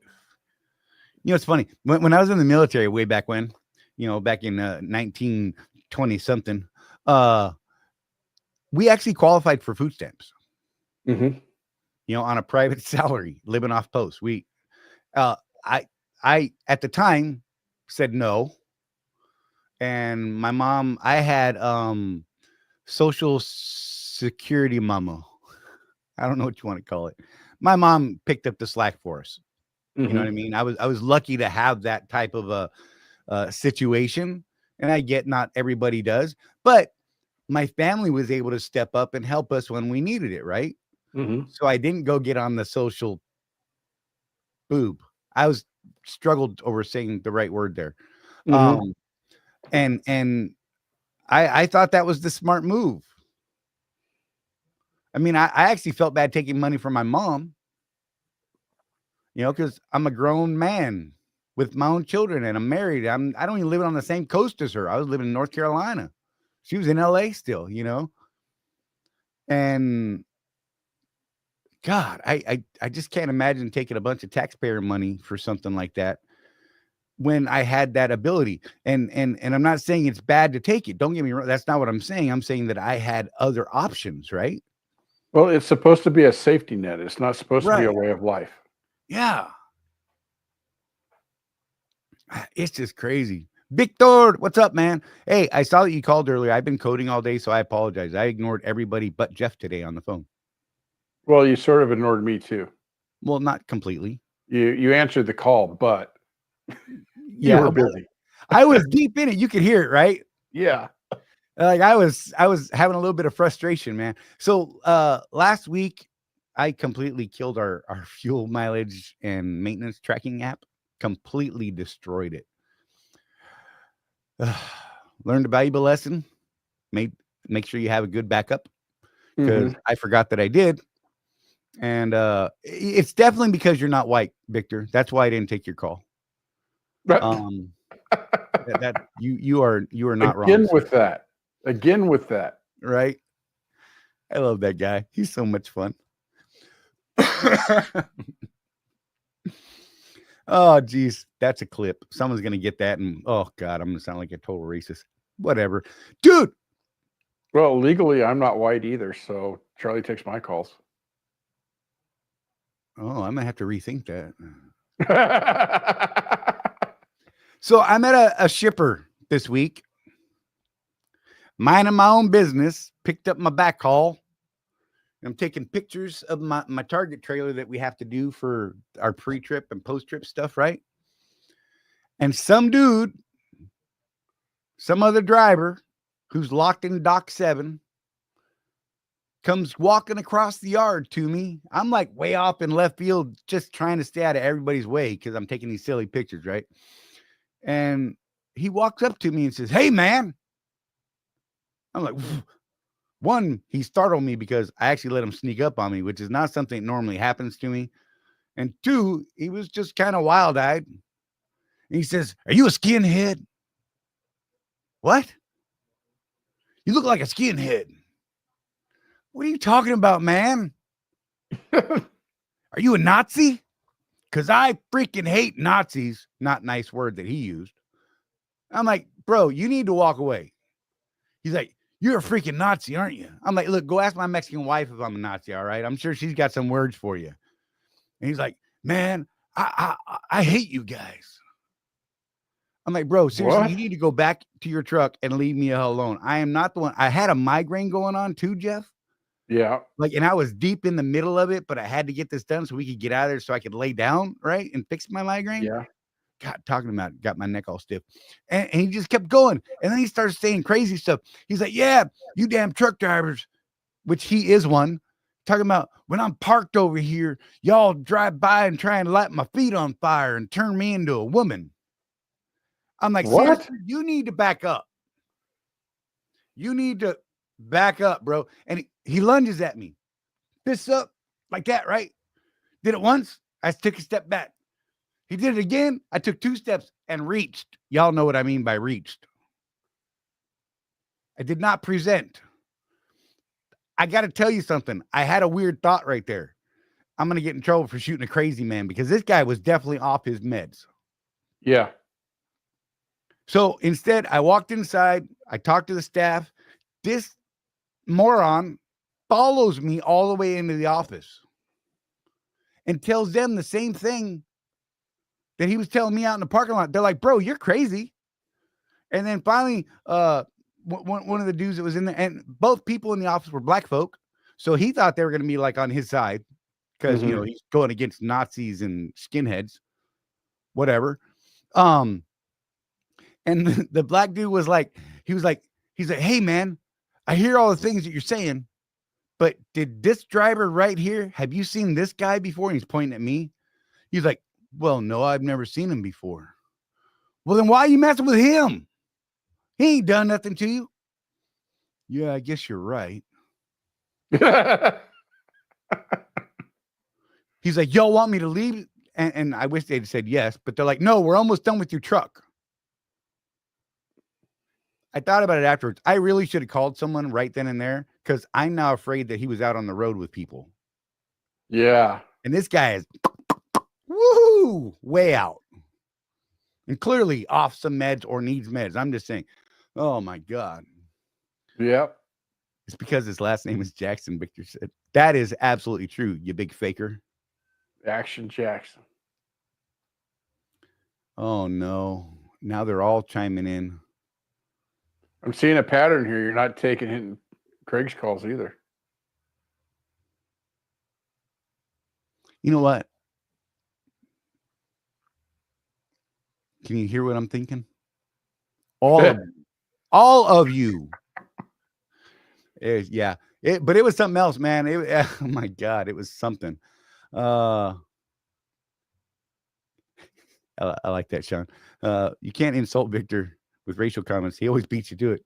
You know, it's funny. When I was in the military way back when, back in 1920 something, we actually qualified for food stamps, Mm-hmm. on a private salary, living off post. Uh, I at the time said no. And my mom, I had social security mama. I don't know what you want to call it. My mom picked up the slack for us. You know what I mean? I was lucky to have that type of a situation, and I get not everybody does, but my family was able to step up and help us when we needed it, right? Mm-hmm. So I didn't go get on the social boob. I was struggled over saying the right word there. Mm-hmm. And I thought that was the smart move. I mean, I actually felt bad taking money from my mom, because I'm a grown man with my own children and I'm married. I don't even live on the same coast as her. I was living in North Carolina. She was in LA still, and God, I just can't imagine taking a bunch of taxpayer money for something like that when I had that ability. And I'm not saying it's bad to take it. Don't get me wrong. That's not what I'm saying. I'm saying that I had other options, right? Well, it's supposed to be a safety net. It's not supposed to be a Right. way of life. Yeah. It's just crazy. Victor, what's up, man? Hey, I saw that you called earlier. I've been coding all day, so I apologize. I ignored everybody but Jeff today on the phone. Well, you sort of ignored me too. Well, not completely. You answered the call, but you Yeah, were busy. I was deep in it. You could hear it, right? Yeah. Like I was having a little bit of frustration, man. So last week I completely killed our fuel mileage and maintenance tracking app. Completely destroyed it. Learned a valuable lesson. Make sure you have a good backup, because I forgot that I did. And it's definitely because you're not white, Victor. That's why I didn't take your call. That you are not Again wrong. with that. Again with that. Right? I love that guy. He's so much fun. Oh, geez. That's a clip. Someone's going to get that. And oh, God, I'm going to sound like a total racist. Whatever. Dude. Well, legally, I'm not white either. So Charlie takes my calls. Oh, I'm going to have to rethink that. So I'm at a shipper this week, minding my own business, picked up my backhaul. I'm taking pictures of my target trailer that we have to do for our pre-trip and post-trip stuff, right? And some other driver who's locked in dock 7 comes walking across the yard to me. I'm like way off in left field, just trying to stay out of everybody's way because I'm taking these silly pictures, right? And he walks up to me and says, "Hey, man." I'm like, one, he startled me because I actually let him sneak up on me, which is not something that normally happens to me. And two, he was just kind of wild-eyed. And he says, "Are you a skinhead?" What? You look like a skinhead. What are you talking about, man? Are you a Nazi? Because I freaking hate Nazis. Not nice word that he used. I'm like, bro, you need to walk away. He's like, "You're a freaking Nazi, aren't you?" I'm like, "Look, go ask my Mexican wife if I'm a Nazi, all right? I'm sure she's got some words for you." And he's like, "Man, I hate you guys." I'm like, "Bro, seriously, What? you need to go back to your truck and leave me the hell alone. I am not the one." I had a migraine going on too, Jeff. Yeah. Like, and I was deep in the middle of it, but I had to get this done so we could get out of there so I could lay down, right, and fix my migraine. Yeah. God, talking about it, got my neck all stiff. And he just kept going. And then he started saying crazy stuff. He's like, "Yeah, you damn truck drivers," which he is one, talking about, "When I'm parked over here, y'all drive by and try and light my feet on fire and turn me into a woman." I'm like, What? "Seriously, you need to back up. You need to back up, bro." And he lunges at me, fists up like that, right? Did it once. I took a step back. He did it again. I took 2 steps and reached. Y'all know what I mean by reached. I did not present. I got to tell you something. I had a weird thought right there. I'm going to get in trouble for shooting a crazy man because this guy was definitely off his meds. Yeah. So instead, I walked inside. I talked to the staff. This moron follows me all the way into the office and tells them the same thing that he was telling me out in the parking lot. They're like, bro, you're crazy. And then finally, one of the dudes that was in there, and both people in the office were black folk. So he thought they were going to be like on his side because, you know, he's going against Nazis and skinheads, whatever. And the black dude was like, he's like, hey man, I hear all the things that you're saying, but did this driver right here, have you seen this guy before? And he's pointing at me. He's like, well, no, I've never seen him before. Well, then why are you messing with him? He ain't done nothing to you. Yeah, I guess you're right. He's like, y'all want me to leave? And I wish they'd said yes, but they're like, no, we're almost done with your truck. I thought about it afterwards. I really should have called someone right then and there because I'm now afraid that he was out on the road with people. Yeah. And this guy is woo way out. And clearly off some meds or needs meds. I'm just saying, oh my God. Yep. It's because his last name is Jackson, Victor said. That is absolutely true, you big faker. Action Jackson. Oh no. Now they're all chiming in. I'm seeing a pattern here. You're not taking Craig's calls either. You know what? Can you hear what I'm thinking? All of you. Yeah. But it was something else, man. Oh my God, it was something. I like that, Sean. You can't insult Victor with racial comments. He always beats you to it.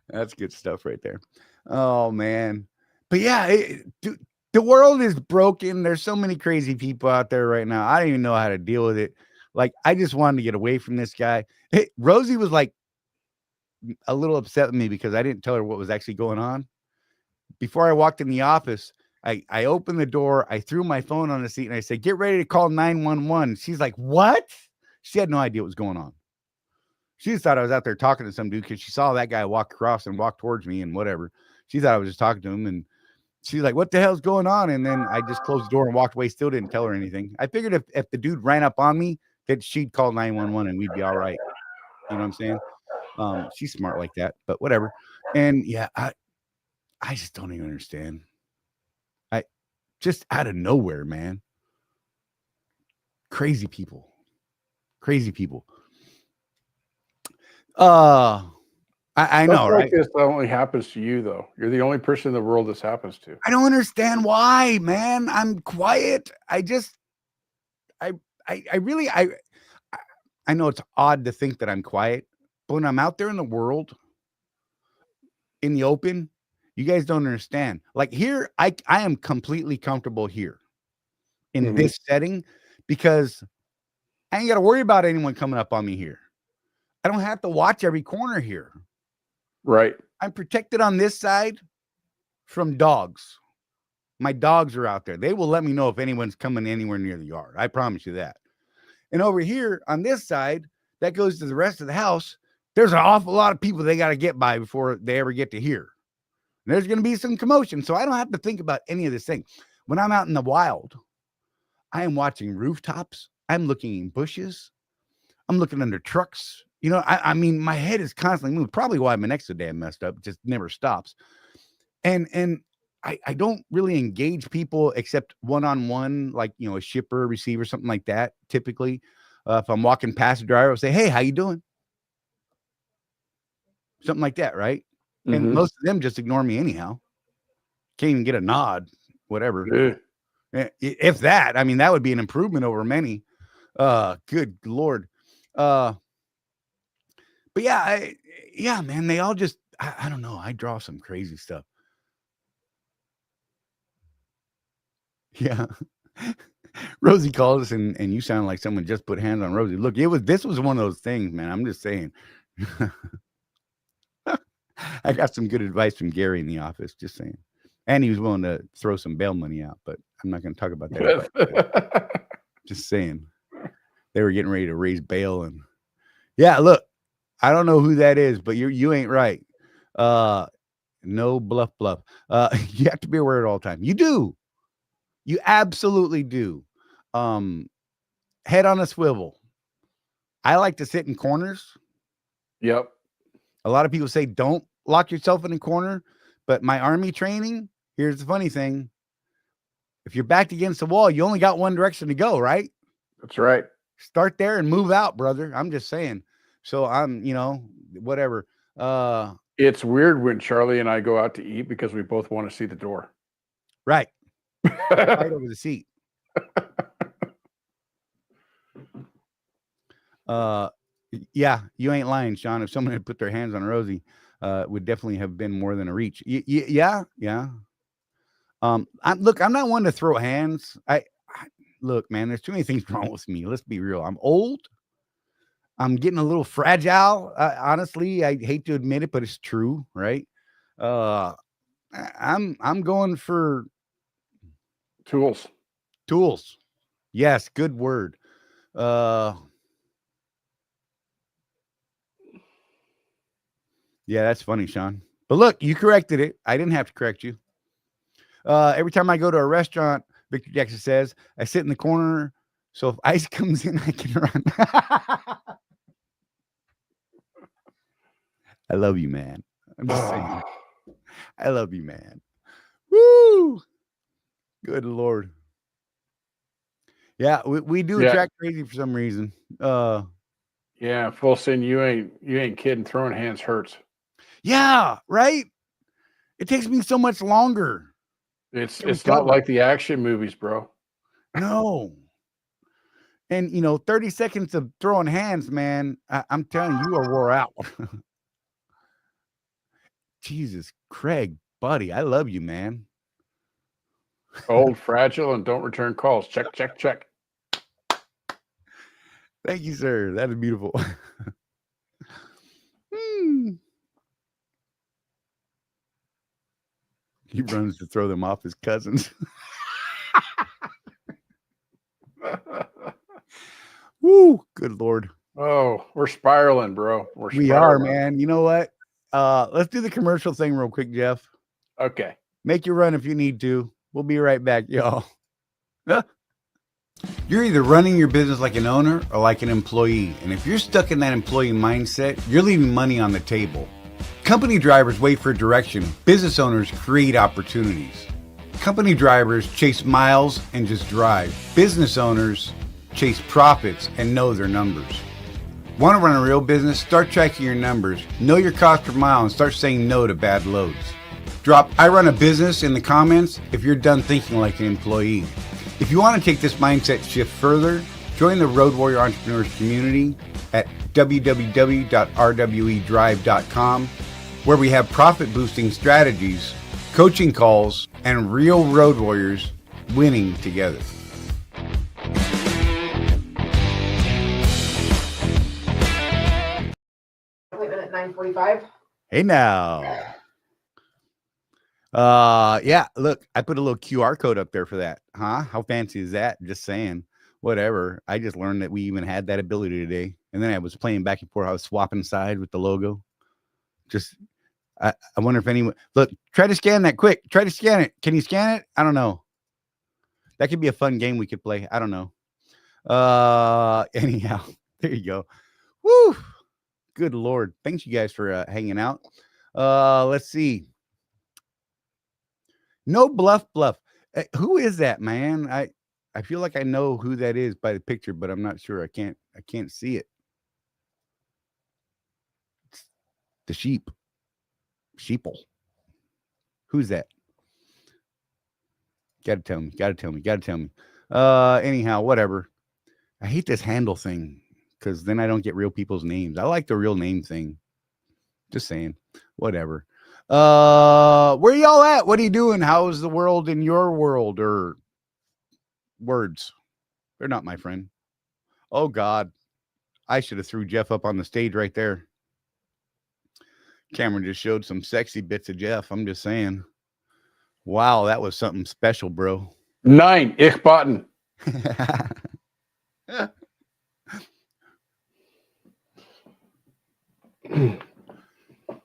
That's good stuff right there. Oh man. But yeah, the world is broken. There's so many crazy people out there right now. I don't even know how to deal with it. Like, I just wanted to get away from this guy. Hey, Rosie was like a little upset with me because I didn't tell her what was actually going on. Before I walked in the office, I opened the door, I threw my phone on the seat, and I said, get ready to call 911. She's like, what? She had no idea what was going on. She just thought I was out there talking to some dude because she saw that guy walk across and walk towards me and whatever. She thought I was just talking to him, and she's like, what the hell's going on? And then I just closed the door and walked away, still didn't tell her anything. I figured if the dude ran up on me, that she'd call 911 and we'd be all right. You know what I'm saying? She's smart like that, but whatever. And yeah, I just don't even understand. Just out of nowhere, man. Crazy people. I know, right? This only happens to you, though. You're the only person in the world this happens to. I don't understand why, man. I'm quiet. I know it's odd to think that I'm quiet, but when I'm out there in the world, in the open, you guys don't understand. Like here, I am completely comfortable here in this setting because I ain't got to worry about anyone coming up on me here. I don't have to watch every corner here. Right. I'm protected on this side from dogs. My dogs are out there. They will let me know if anyone's coming anywhere near the yard. I promise you that. And over here on this side, that goes to the rest of the house. There's an awful lot of people they got to get by before they ever get to here. And there's going to be some commotion. So I don't have to think about any of this thing. When I'm out in the wild, I am watching rooftops. I'm looking in bushes. I'm looking under trucks. You know, I mean, my head is constantly moving. Probably why my neck's so damn messed up. It just never stops. And I don't really engage people except one-on-one, like, you know, a shipper, receiver, something like that. Typically, if I'm walking past a driver, I'll say, hey, how you doing? Something like that, right? And most of them just ignore me anyhow. Can't even get a nod, whatever. Yeah. If that, I mean, that would be an improvement over many. Good Lord. But yeah, man, they all just, I don't know. I draw some crazy stuff. Yeah. Rosie called us and you sound like someone just put hands on Rosie. Look, this was one of those things, man. I'm just saying. I got some good advice from Gary in the office, just saying. And he was willing to throw some bail money out, but I'm not going to talk about that advice today. Just saying. They were getting ready to raise bail, and yeah, look, I don't know who that is, but you ain't right. No bluff. You have to be aware at all time. You do. You absolutely do. Head on a swivel. I like to sit in corners. Yep. A lot of people say don't lock yourself in a corner, but my Army training, here's the funny thing. If you're backed against the wall, you only got one direction to go, right? That's right. Start there and move out, brother. I'm just saying. So I'm, whatever. It's weird when Charlie and I go out to eat because we both want to see the door. Right. Right over the seat. Yeah, you ain't lying, Sean. If someone had put their hands on Rosie, it would definitely have been more than a reach. Yeah. I'm not one to throw hands. Look, man, there's too many things wrong with me. Let's be real. I'm old. I'm getting a little fragile. Honestly, I hate to admit it, but it's true, right? I'm going for Tools. Yes, good word. Yeah, that's funny, Sean. But look, you corrected it. I didn't have to correct you. Every time I go to a restaurant, Victor Jackson says, I sit in the corner, so if ice comes in, I can run. I love you, man. I'm just saying. I love you, man. Woo! Good Lord. Yeah, we do attract crazy for some reason. Yeah, full sin. You ain't kidding. Throwing hands hurts. Yeah, right. It takes me so much longer. It's not like the action movies, bro. No. And 30 seconds of throwing hands, man. I'm telling you, are wore out. Jesus, Craig, buddy, I love you, man. Old, fragile, and don't return calls. Check. Thank you, sir. That is beautiful. He runs to throw them off his cousins. Woo, good Lord. Oh, we're spiraling, bro. We are, man. You know what? Let's do the commercial thing real quick, Jeff. Okay. Make your run if you need to. We'll be right back, y'all. You're either running your business like an owner or like an employee. And if you're stuck in that employee mindset, you're leaving money on the table. Company drivers wait for direction. Business owners create opportunities. Company drivers chase miles and just drive. Business owners chase profits and know their numbers. Want to run a real business? Start tracking your numbers. Know your cost per mile and start saying no to bad loads. Drop I run a business in the comments if you're done thinking like an employee. If you want to take this mindset shift further, join the Road Warrior Entrepreneurs community at www.rwedrive.com, where we have profit boosting strategies, coaching calls, and real road warriors winning together. Appointment at 9:45. Hey now. Yeah, look, I put a little QR code up there for that. Huh? How fancy is that? Just saying. Whatever. I just learned that we even had that ability today. And then I was playing back and forth. I was swapping sides with the logo. Just I wonder if anyone look, try to scan that quick. Try to scan it. Can you scan it? I don't know. That could be a fun game we could play. I don't know. Anyhow, there you go. Woo! Good Lord. Thanks you guys for hanging out. Let's see. No bluff. Who is that, man? I feel like I know who that is by the picture, but I'm not sure. I can't see it. It's the sheeple. Who's that? Gotta tell me. Anyhow, whatever. I hate this handle thing because then I don't get real people's names. I like the real name thing. Just saying. Whatever. Where y'all at? What are you doing? How's the world in your world? Or words? They're not my friend. Oh God. I should have threw Jeff up on the stage right there. Cameron just showed some sexy bits of Jeff. I'm just saying. Wow, that was something special, bro. 9, ich baten.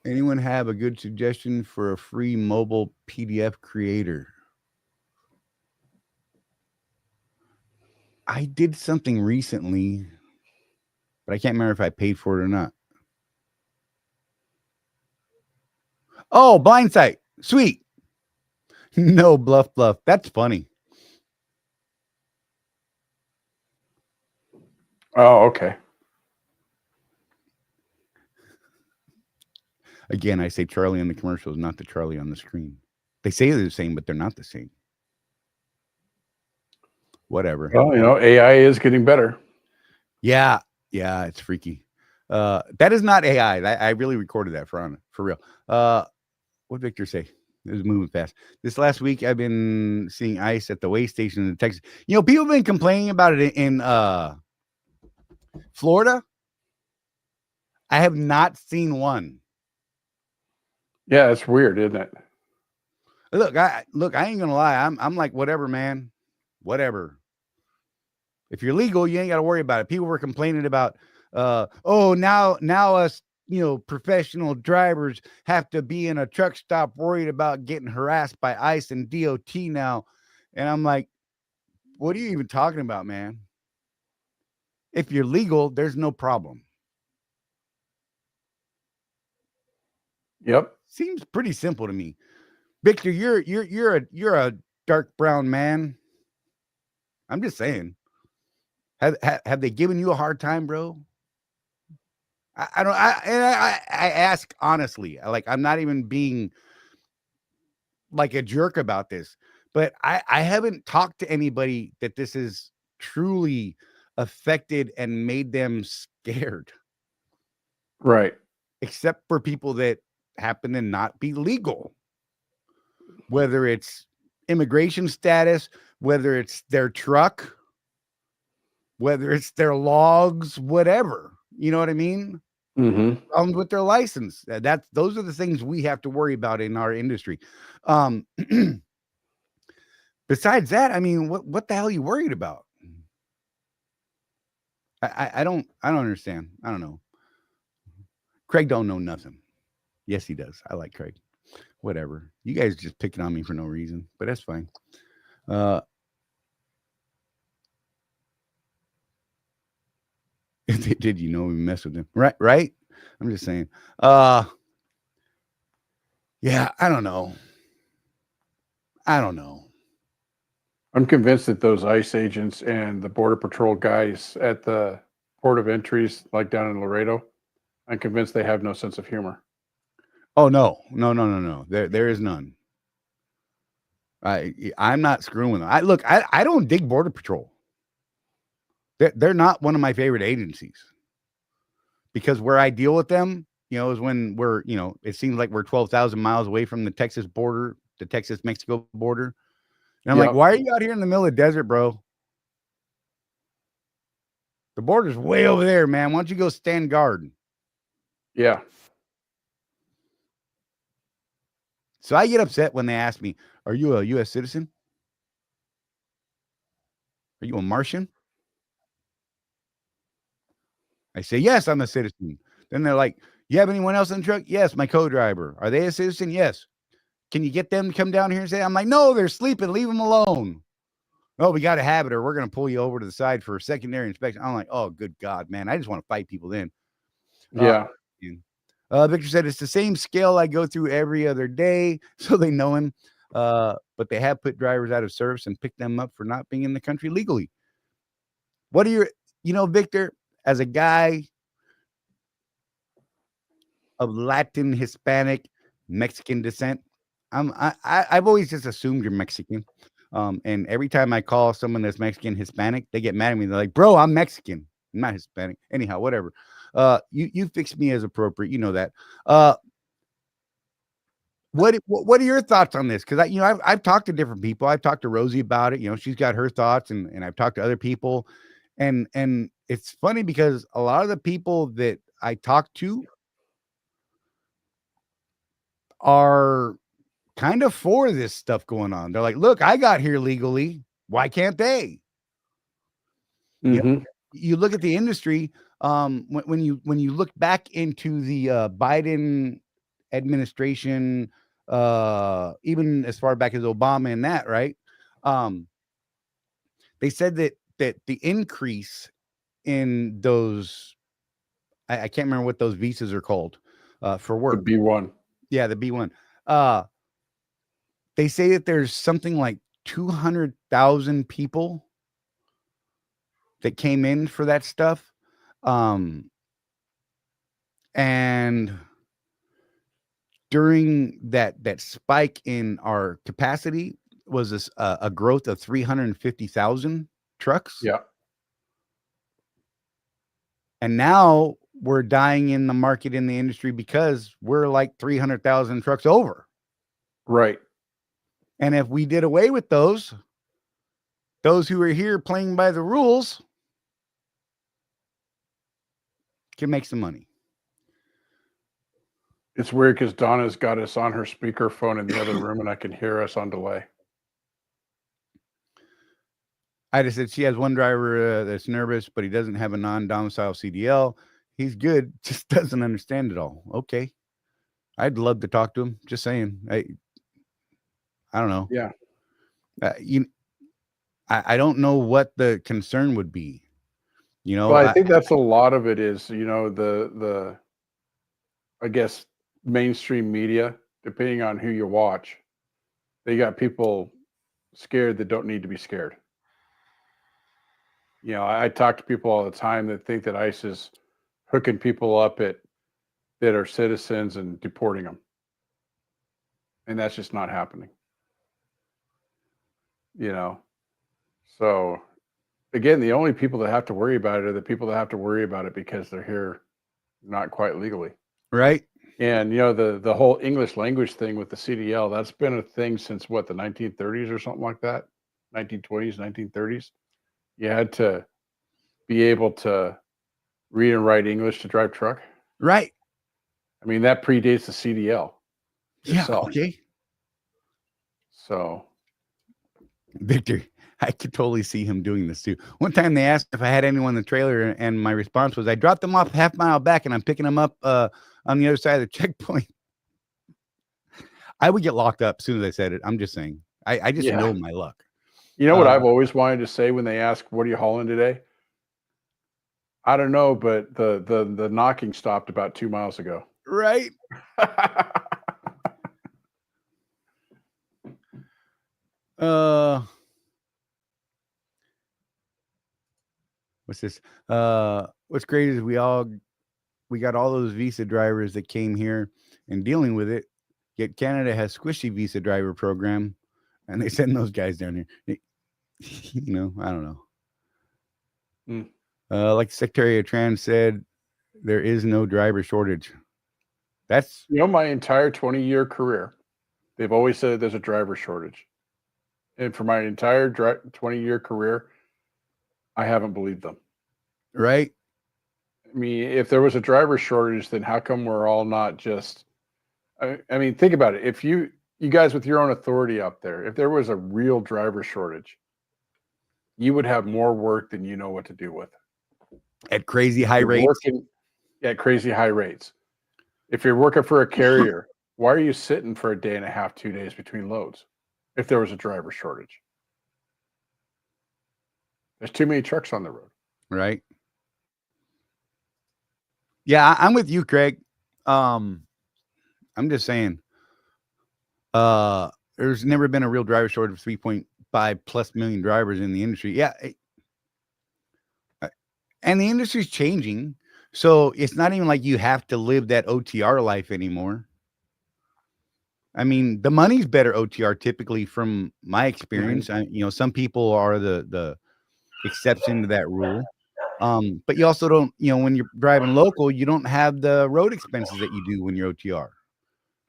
Anyone have a good suggestion for a free mobile PDF creator? I did something recently, but I can't remember if I paid for it or not. Oh, Blindsight. Sweet. No, bluff. That's funny. Oh, okay. Again, I say Charlie on the commercial is not the Charlie on the screen. They say they're the same, but they're not the same. Whatever. Well, you know, AI is getting better. Yeah, it's freaky. That is not AI. I really recorded that for real. What Victor say? It was moving fast. This last week, I've been seeing ice at the way station in Texas. You know, people have been complaining about it in Florida. I have not seen one. Yeah, it's weird, isn't it? Look, I ain't gonna lie. I'm like, whatever, man. Whatever. If you're legal, you ain't got to worry about it. People were complaining about, now us, professional drivers have to be in a truck stop worried about getting harassed by ICE and DOT now. And I'm like, what are you even talking about, man? If you're legal, there's no problem. Yep. Seems pretty simple to me. Victor, you're a dark brown man. I'm just saying. Have they given you a hard time, bro? I ask honestly. I'm not even being like a jerk about this, but I haven't talked to anybody that this is truly affected and made them scared. Right. Except for people that happen to not be legal. Whether it's immigration status, whether it's their truck, whether it's their logs, whatever. You know what I mean? Mm-hmm. With their license. Those are the things we have to worry about in our industry. Besides that, I mean, what the hell are you worried about? I don't understand. I don't know. Craig don't know nothing. Yes, he does. I like Craig. Whatever. You guys just picking on me for no reason, but that's fine. If they did, we mess with them. Right? I'm just saying. Yeah, I don't know. I'm convinced that those ICE agents and the Border Patrol guys at the port of entries, like down in Laredo, I'm convinced they have no sense of humor. Oh, no. There is none. I'm not screwing with them. I don't dig Border Patrol. They're not one of my favorite agencies, because where I deal with them, is when we're, it seems like we're 12,000 miles away from the Texas border, the Texas-Mexico border. And I'm like, why are you out here in the middle of the desert, bro? The border's way over there, man. Why don't you go stand guard? Yeah. So I get upset when they ask me, are you a U.S. citizen? Are you a Martian? I say, yes, I'm a citizen. Then they're like, you have anyone else in the truck? Yes, my co-driver. Are they a citizen? Yes. Can you get them to come down here and say, I'm like, no, they're sleeping. Leave them alone. Oh, we got to have it, or we're going to pull you over to the side for a secondary inspection. I'm like, oh, good God, man. I just want to fight people then. Yeah. Victor said it's the same scale I go through every other day, so they know him. But they have put drivers out of service and picked them up for not being in the country legally. What are your, Victor, as a guy of Latin, Hispanic, Mexican descent, I've always just assumed you're Mexican. And every time I call someone that's Mexican, Hispanic, they get mad at me. They're like, bro, I'm Mexican. I'm not Hispanic. Anyhow, whatever. You fix me as appropriate. You know that. What are your thoughts on this? Because I've talked to different people. I've talked to Rosie about it. She's got her thoughts, and I've talked to other people, and it's funny because a lot of the people that I talk to are kind of for this stuff going on. They're like, look, I got here legally. Why can't they? Mm-hmm. You look at the industry. When you look back into the Biden administration, even as far back as Obama and that, right? They said that the increase in those, I can't remember what those visas are called for The work. B1. Yeah, the B1. They say that there's something like 200,000 people that came in for that stuff. And during that spike in our capacity was this a growth of 350,000 trucks. Yeah. And now we're dying in the market in the industry because we're like 300,000 trucks over. Right. And if we did away with those who are here playing by the rules can make some money. It's weird because Donna's got us on her speakerphone in the other room and I can hear us on delay. I just said she has one driver that's nervous, but he doesn't have a non-domicile CDL. He's good, just doesn't understand it all. Okay. I'd love to talk to him. Just saying. I don't know. Yeah. I don't know what the concern would be. Well, I think that's a lot of it is, the I guess mainstream media, depending on who you watch, they got people scared that don't need to be scared. I talk to people all the time that think that ICE is hooking people up that are citizens and deporting them. And that's just not happening. So again, the only people that have to worry about it are the people that have to worry about it because they're here not quite legally. Right. And the whole English language thing with the CDL, that's been a thing since what, the 1930s or something like that, 1920s, 1930s. You had to be able to read and write English to drive truck. Right. I mean, that predates the CDL itself. Yeah. Okay. So, Victor, I could totally see him doing this too. One time they asked if I had anyone in the trailer, and my response was, I dropped them off half mile back and I'm picking them up on the other side of the checkpoint. I would get locked up as soon as I said it. I'm just saying. I just know my luck. You know what I've always wanted to say when they ask, what are you hauling today? I don't know, but the knocking stopped about 2 miles ago. Right. What's this? What's great is we got all those visa drivers that came here and dealing with it. Yet Canada has squishy visa driver program, and they send those guys down here. I don't know. Like Secretary of Trans said, there is no driver shortage. That's my entire 20-year career, they've always said there's a driver shortage. And for my entire 20-year career, I haven't believed them. Right. I mean, if there was a driver shortage, then how come we're all not just, I mean, think about it. If you guys with your own authority out there, if there was a real driver shortage, you would have more work than you know what to do with. At crazy high rates. At crazy high rates. If you're working for a carrier, why are you sitting for a day and a half, 2 days between loads? If there was a driver shortage, there's too many trucks on the road. Right. Yeah, I'm with you, Craig. I'm just saying, there's never been a real driver shortage of 3.5 plus million drivers in the industry. Yeah. And the industry's changing. So it's not even like you have to live that OTR life anymore. I mean, the money's better OTR typically from my experience. Some people are the exception to that rule. But you also don't, when you're driving local, you don't have the road expenses that you do when you're OTR.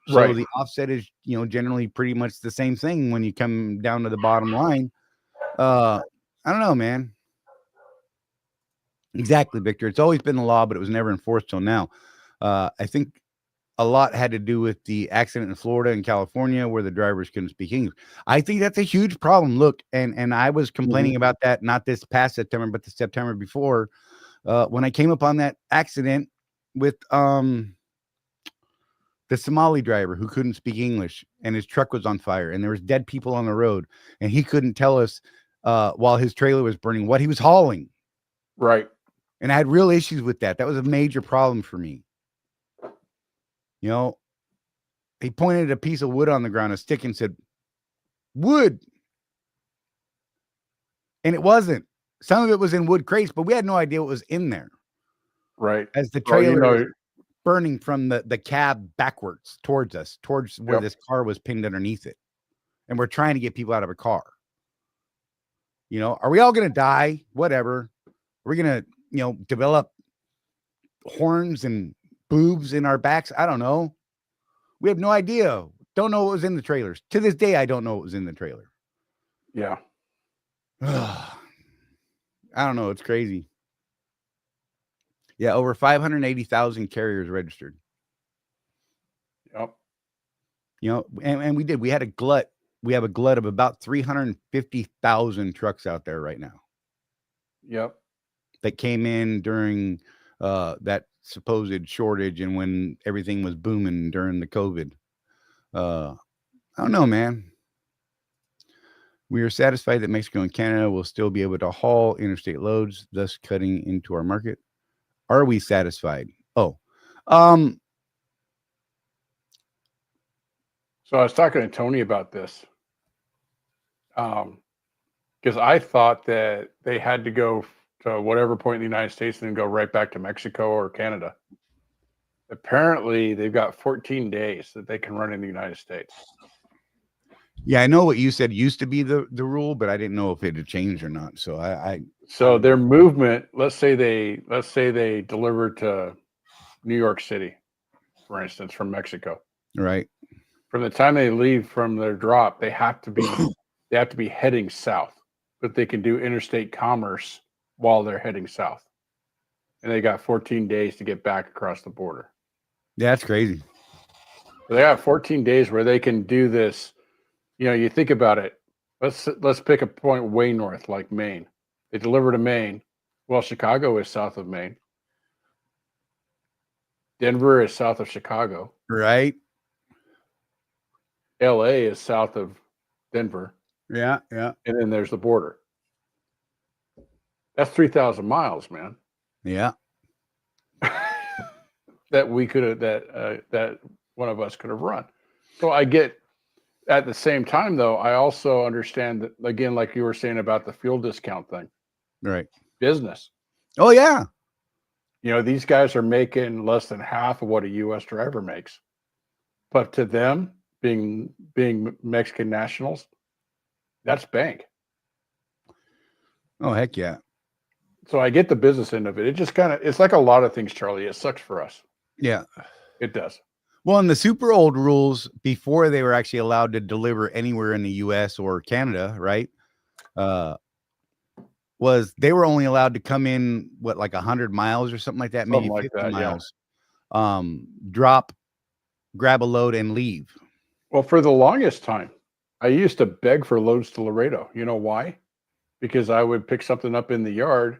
So the offset is, generally pretty much the same thing when you come down to the bottom line. I don't know, man. Exactly, Victor. It's always been the law, but it was never enforced till now. I think a lot had to do with the accident in Florida and California where the drivers couldn't speak English. I think that's a huge problem. Look, and I was complaining about that not this past September, but the September before, when I came upon that accident with the Somali driver who couldn't speak English and his truck was on fire and there was dead people on the road and he couldn't tell us while his trailer was burning what he was hauling. Right. And I had real issues with that. That was a major problem for me. You know, he pointed at a piece of wood on the ground, a stick, and said, wood. And it wasn't. Some of it was in wood crates, but we had no idea what was in there. Right. As the trailer was burning from the cab backwards towards us, towards where this car was pinned underneath it. And we're trying to get people out of a car. You know, are we all going to die? Whatever. Are we going to, you know, develop horns and boobs in our backs? I don't know. We have no idea. Don't know what was in the trailers. To this day, I don't know what was in the trailer. Yeah. I don't know. It's crazy. Yeah, over 580,000 carriers registered. Yep. You know, and we did. We had a glut. We have a glut of about 350,000 trucks out there right now. Yep. That came in during that supposed shortage and when everything was booming during the COVID. I don't know, man. We are satisfied that Mexico and Canada will still be able to haul interstate loads, thus cutting into our market. Are we satisfied? Oh, so I was talking to Tony about this. Because I thought that they had to go to whatever point in the United States and then go right back to Mexico or Canada. Apparently, they've got 14 days that they can run in the United States. yeah, I know what you said used to be the rule, but I didn't know if it had changed or not. So So their movement, let's say they deliver to New York City, for instance, from Mexico. Right. From the time they leave from their drop, they have to be heading south, but they can do interstate commerce while they're heading south. And they got 14 days to get back across the border. Yeah, that's crazy. So they have 14 days where they can do this. You know, you think about it. Let's pick a point way north, like Maine. They deliver to Maine. Well, Chicago is south of Maine. Denver is south of Chicago. Right. LA is south of Denver. Yeah. Yeah. And then there's the border. That's 3,000 miles, man. Yeah. That we could have, that one of us could have run. So I get, at the same time, though, I also understand that, again, like you were saying about the fuel discount thing. Right. Business. Oh, yeah. You know, these guys are making less than half of what a U.S. driver makes. But to them, being Mexican nationals, that's bank. Oh, heck yeah. So I get the business end of it. It just kind of, it's like a lot of things, Charlie. It sucks for us. Yeah. It does. Well, in the super old rules, before they were actually allowed to deliver anywhere in the U.S. or Canada, right? Was they were only allowed to come in, what, like 100 miles or something like that, maybe Something 50 like that, miles. Yeah. Drop, grab a load, and leave. Well, for the longest time, I used to beg for loads to Laredo. You know why? Because I would pick something up in the yard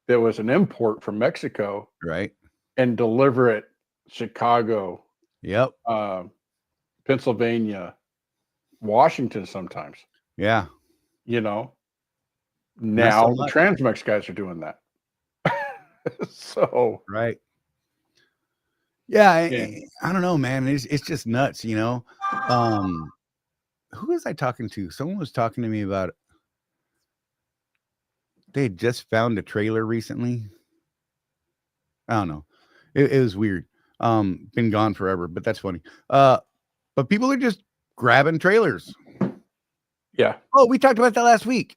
that was an import from Mexico, right, and deliver it Chicago, yep, Pennsylvania, Washington sometimes. Yeah. You know, now the Transmex guys are doing that. So, right. Yeah, I don't know, man. It's just nuts, you know. Who was I talking to? Someone was talking to me about it. They had just found a trailer recently. I don't know. It was weird. Been gone forever, but that's funny. But people are just grabbing trailers. Yeah. Oh, we talked about that last week.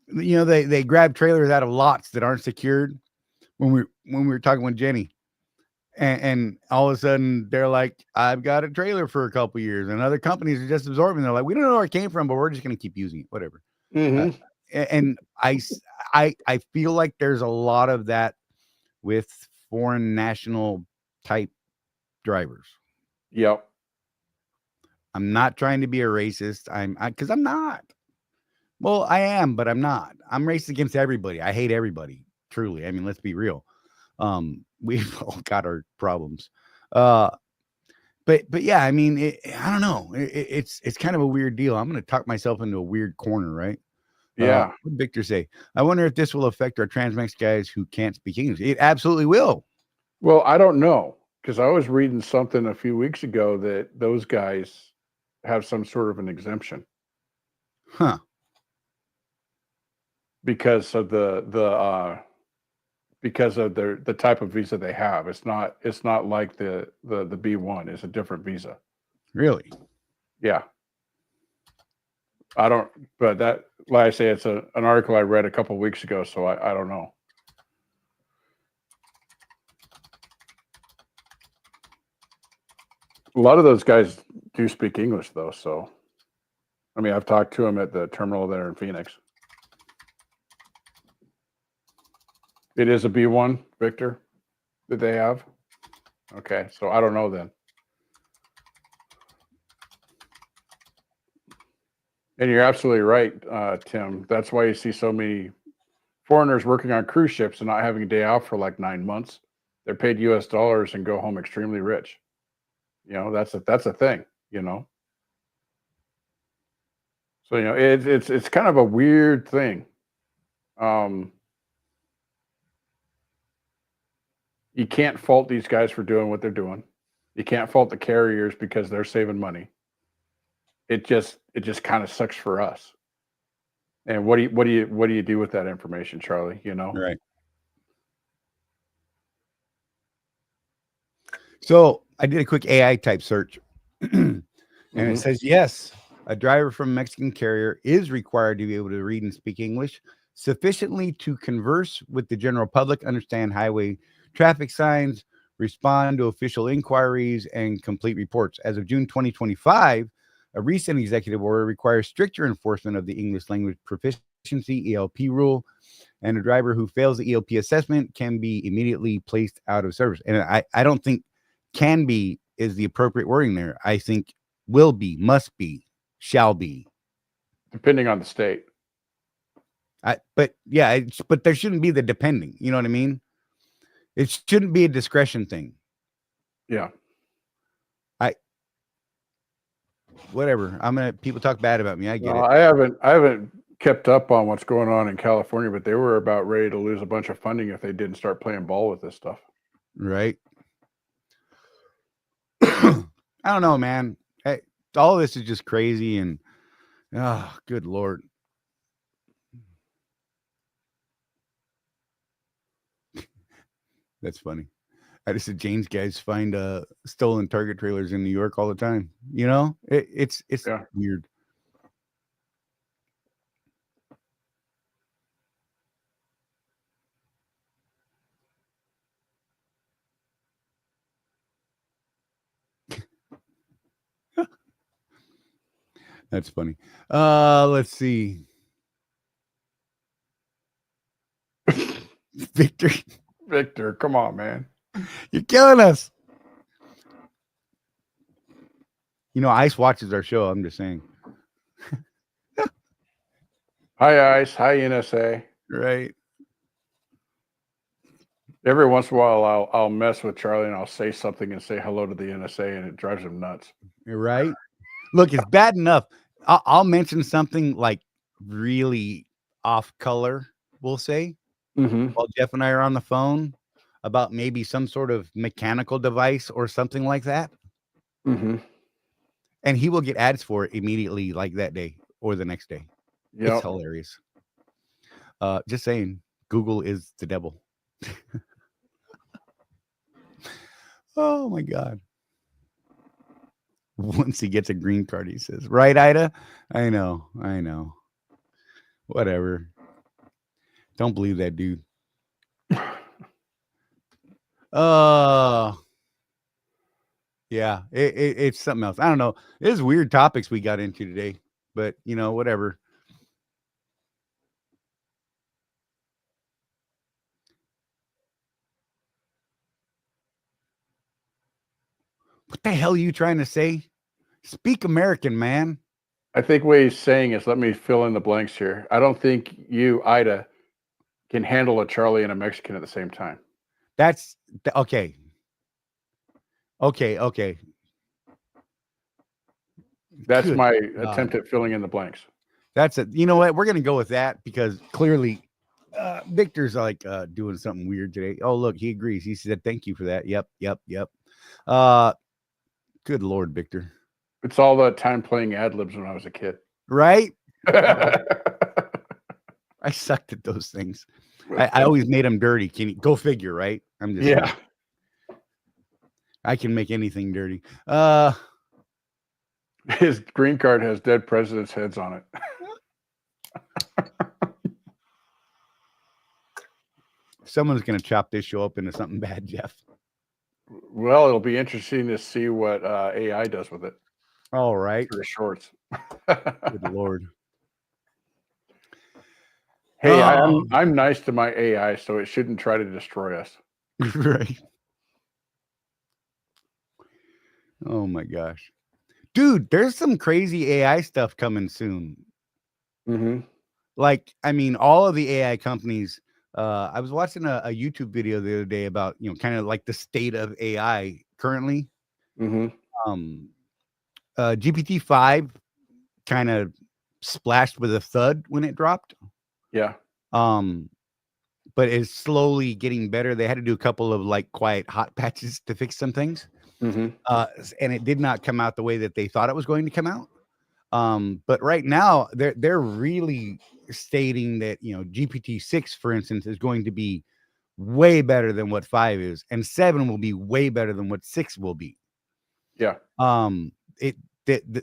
You know, they grab trailers out of lots that aren't secured when we were talking with Jenny. And all of a sudden they're like, I've got a trailer for a couple years, and other companies are just absorbing. They're like, we don't know where it came from, but we're just going to keep using it, whatever. Mm-hmm. And I feel like there's a lot of that with foreign national type drivers. Yep. I'm not trying to be a racist. Because I'm not. Well, I am, but I'm not. I'm racist against everybody. I hate everybody. Truly. I mean, let's be real. We've all got our problems. But yeah, I mean, I don't know. It's kind of a weird deal. I'm going to talk myself into a weird corner, right? Yeah. What did Victor say? I wonder if this will affect our Transmex guys who can't speak English. It absolutely will. Well, I don't know, because I was reading something a few weeks ago that those guys have some sort of an exemption Huh. because of the type of visa they have. It's not like the B1. It's a different visa. Really? Yeah. I don't, but that, like I say, it's an article I read a couple of weeks ago, so I don't know. A lot of those guys do speak English, though. So, I mean, I've talked to them at the terminal there in Phoenix. It is a B1, Victor, that they have. Okay, so I don't know then. And you're absolutely right, Tim. That's why you see so many foreigners working on cruise ships and not having a day off for like 9 months. They're paid US dollars and go home extremely rich. You know, that's a thing, you know. So, you know, it's kind of a weird thing. You can't fault these guys for doing what they're doing. You can't fault the carriers because they're saving money. It just kind of sucks for us. And what do you do with that information, Charlie? You know? Right. So I did a quick AI type search and it says, yes, a driver from a Mexican carrier is required to be able to read and speak English sufficiently to converse with the general public, understand highway traffic signs, respond to official inquiries, and complete reports. As of June 2025, a recent executive order requires stricter enforcement of the English language proficiency ELP rule, and a driver who fails the ELP assessment can be immediately placed out of service. And I don't think can be is the appropriate wording there. I think will be, must be, shall be. Depending on the state. But yeah, but there shouldn't be the depending. You know what I mean? It shouldn't be a discretion thing. Yeah. Whatever. People talk bad about me. I get it. I haven't kept up on what's going on in California, but they were about ready to lose a bunch of funding if they didn't start playing ball with this stuff. Right. I don't know, man. Hey, all of this is just crazy and oh, good Lord. That's funny. I just said James guys find stolen Target trailers in New York all the time. You know, it's weird. That's funny. Let's see. Victor, come on, man. You're killing us. You know, Ice watches our show. I'm just saying. Hi, Ice. Hi, NSA. Right. Every once in a while, I'll mess with Charlie and I'll say something and say hello to the NSA, and it drives him nuts. You're right. Look, it's bad enough. I'll mention something like really off color, we'll say, while Jeff and I are on the phone about maybe some sort of mechanical device or something like that. And he will get ads for it immediately, like that day or the next day. Yep. It's hilarious. Just saying, Google is the devil. Oh my God. Once he gets a green card, he says, right, Ida? I know. Whatever. Don't believe that dude. Yeah, it's something else. I don't know. It's weird topics we got into today, but you know, whatever. What the hell are you trying to say? Speak American, man. I think what he's saying is, let me fill in the blanks here. I don't think you, Ida, can handle a Charlie and a Mexican at the same time. That's okay. Okay. That's Good my God. attempt at filling in the blanks. That's it. You know what? We're gonna go with that because clearly Victor's like doing something weird today. Oh, look, he agrees. He said thank you for that. Yep. Good Lord, Victor. It's all the time playing ad libs when I was a kid. Right? I sucked at those things. I always made them dirty. Can you go figure, right? I'm just Yeah. I can make anything dirty. His green card has dead presidents' heads on it. Someone's gonna chop this show up into something bad, Jeff. Well, it'll be interesting to see what AI does with it. All right. For the shorts. Good Lord. Hey, I'm nice to my AI, so it shouldn't try to destroy us. Right. Oh my gosh. Dude, there's some crazy AI stuff coming soon. Mm-hmm. Like, I mean, all of the AI companies, I was watching a YouTube video the other day about, kind of like the state of AI currently. Mm-hmm. GPT-5 kind of splashed with a thud when it dropped. Yeah. But it's slowly getting better. They had to do a couple of like quiet hot patches to fix some things. Mm-hmm. And it did not come out the way that they thought it was going to come out. But right now they're really stating that, GPT-6, for instance, is going to be way better than what 5 is, and 7 will be way better than what 6 will be. Yeah. The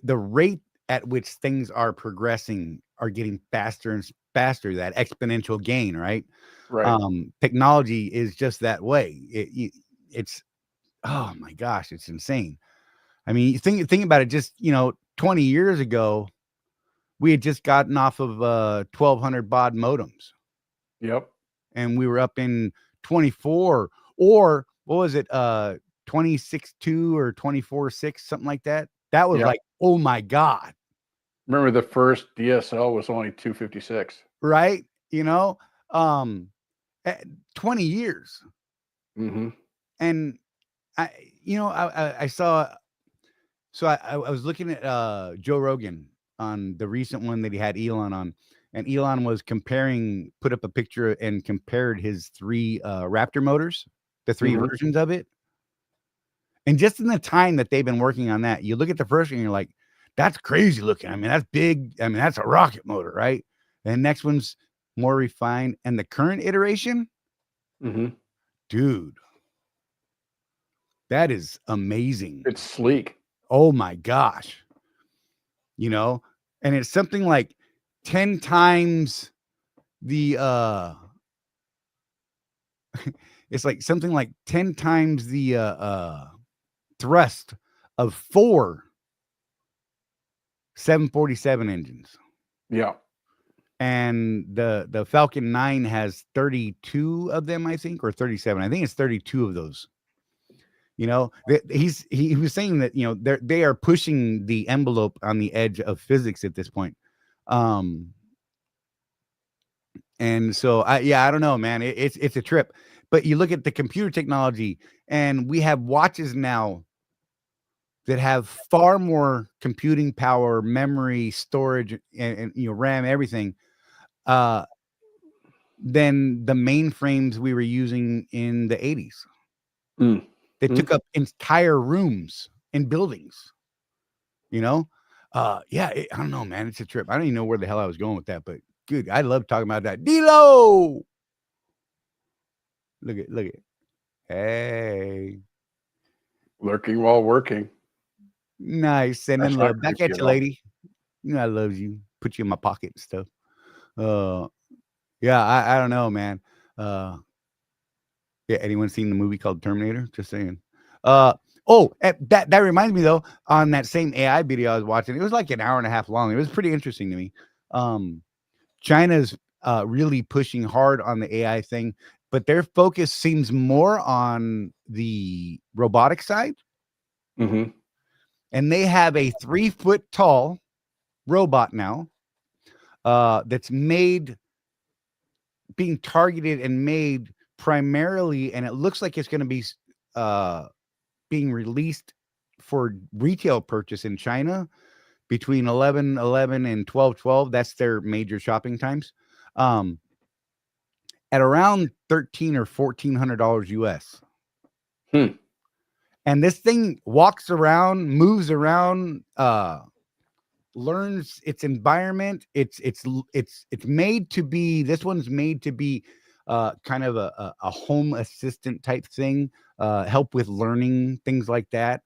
rate at which things are progressing are getting faster and faster, that exponential gain, right? Right. Technology is just that way. It's oh my gosh, it's insane. I mean, think about it. Just 20 years ago, we had just gotten off of 1200 baud modems. Yep. And we were up in 24, or what was it, 26.2 or 24.6, something like that. That was like, oh my God. Remember the first DSL was only 256. Right? 20 years. Mm-hmm. And I saw, so I was looking at Joe Rogan on the recent one that he had Elon on, and Elon was put up a picture and compared his 3 Raptor motors, the 3 versions of it. And just in the time that they've been working on that, you look at the first one and you're like, that's crazy looking. I mean, that's big. I mean, that's a rocket motor, right? And the next one's more refined. And the current iteration, dude, that is amazing. It's sleek. Oh my gosh. And it's something like 10 times the it's like something like 10 times the thrust of 4 747 engines. Yeah. And the Falcon 9 has 32 of them, I think, or 37. I think it's 32 of those. He was saying that they are pushing the envelope on the edge of physics at this point. And so I don't know, man. It's a trip. But you look at the computer technology, and we have watches now that have far more computing power, memory, storage, and RAM, everything, than the mainframes we were using in the 80s. They took up entire rooms in buildings. I don't know, man. It's a trip. I don't even know where the hell I was going with that, but good. I love talking about that. D-Lo! Look at. Hey. Lurking while working. Nice. Sending love back at you, lady. I love you. Put you in my pocket and stuff. I don't know, man. Anyone seen the movie called Terminator? Just saying. That reminds me though, on that same AI video I was watching, it was like an hour and a half long. It was pretty interesting to me. China's really pushing hard on the AI thing, but their focus seems more on the robotic side. Mm-hmm. And they have a 3-foot tall robot now that's being targeted and made primarily, and it looks like it's going to be being released for retail purchase in China between 11:11 and 12:12. That's their major shopping times. At around $1,300 or $1,400 US. And this thing walks around, moves around, learns its environment. It's made to be. This one's made to be kind of a home assistant type thing, help with learning, things like that.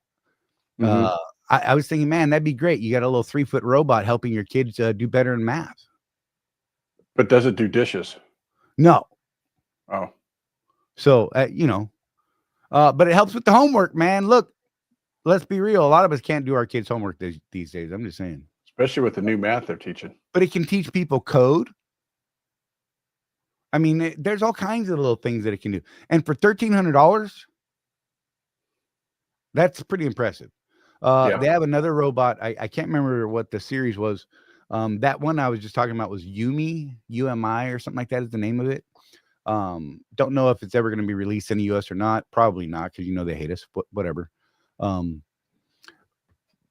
Mm-hmm. I was thinking, man, that'd be great. You got a little 3-foot robot helping your kids do better in math. But does it do dishes? No. Oh. So, but it helps with the homework, man. Look, let's be real. A lot of us can't do our kids' homework these days. I'm just saying. Especially with the new math they're teaching. But it can teach people code. I mean, there's all kinds of little things that it can do. And for $1,300, that's pretty impressive. They have another robot. I can't remember what the series was. That one I was just talking about was UMI or something like that is the name of it. Don't know if it's ever going to be released in the US or not. Probably not, because they hate us, but whatever.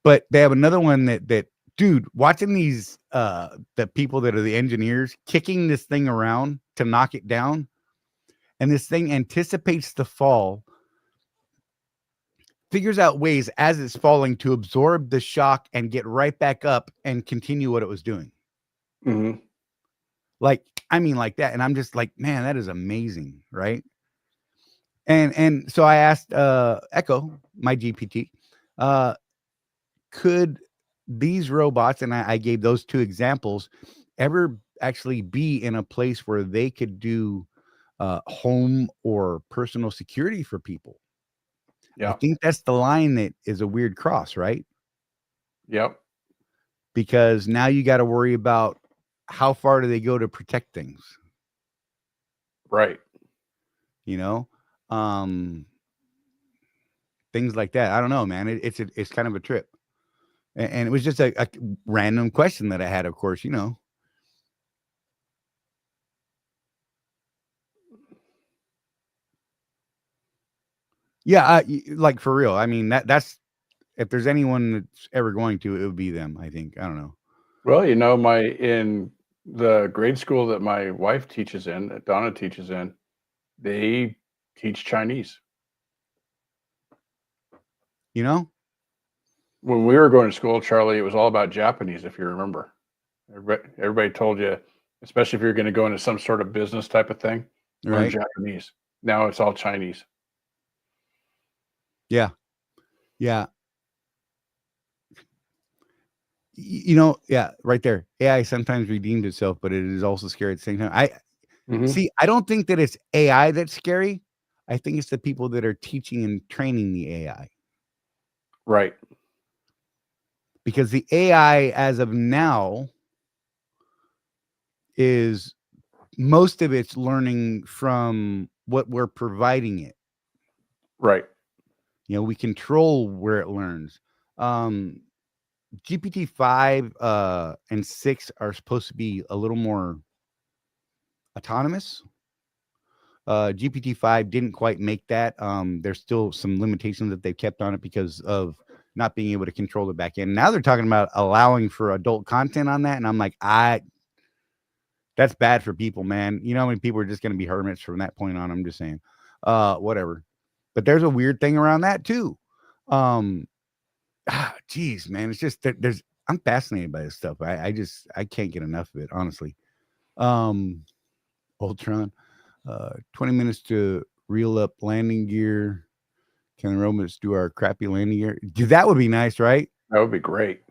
But they have another one that dude, watching these the people that are the engineers kicking this thing around to knock it down, and this thing anticipates the fall, figures out ways as it's falling to absorb the shock and get right back up and continue what it was doing. Mm-hmm. Like that. And I'm just like, man, that is amazing, right? And so I asked Echo, my GPT, could these robots, and I gave those 2 examples, ever actually be in a place where they could do home or personal security for people? Yeah. I think that's the line that is a weird cross, right? Yep. Because now you got to worry about how far do they go to protect things, right? Things like that. I don't know, man. It's kind of a trip, and it was just a random question that I had. Of course, Yeah, like for real. I mean, that's if there's anyone that's ever going to, it would be them. I think. I don't know. Well, in the grade school that my wife teaches in, that Donna teaches in, they teach Chinese. When we were going to school, Charlie, it was all about Japanese, if you remember. Everybody told you, especially if you're going to go into some sort of business type of thing, learn Japanese. Now it's all Chinese. Yeah. Yeah. Yeah, right there. AI sometimes redeemed itself, but it is also scary at the same time. I don't think that it's AI that's scary. I think it's the people that are teaching and training the AI. Right. Because the AI, as of now, is most of it's learning from what we're providing it. Right. We control where it learns. GPT-5 and 6 are supposed to be a little more autonomous. GPT-5 didn't quite make that. There's still some limitations that they've kept on it because of not being able to control the back end. Now they're talking about allowing for adult content on that, and I'm like, that's bad for people, man. How many people are just going to be hermits from that point on? I'm just saying, whatever. But there's a weird thing around that too. Geez, man, it's just that I'm fascinated by this stuff. I can't get enough of it, honestly. Ultron, 20 minutes to reel up landing gear. Can the robots do our crappy landing gear? Dude, that would be nice, right? That would be great.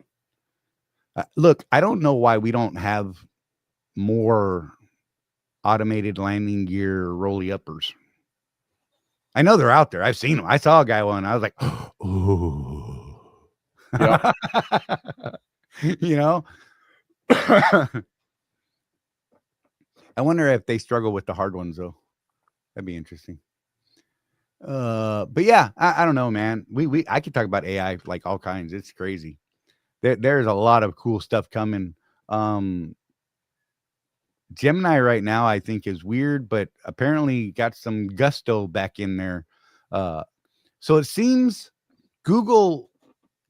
Look, I don't know why we don't have more automated landing gear rolly uppers. I know they're out there. I've seen them. I saw a guy one. I was like, oh, yeah. I wonder if they struggle with the hard ones, though. That'd be interesting. But yeah, I don't know, man. I could talk about AI like all kinds. It's crazy. There's a lot of cool stuff coming. Um, Gemini right now, I think, is weird, but apparently got some gusto back in there. So it seems Google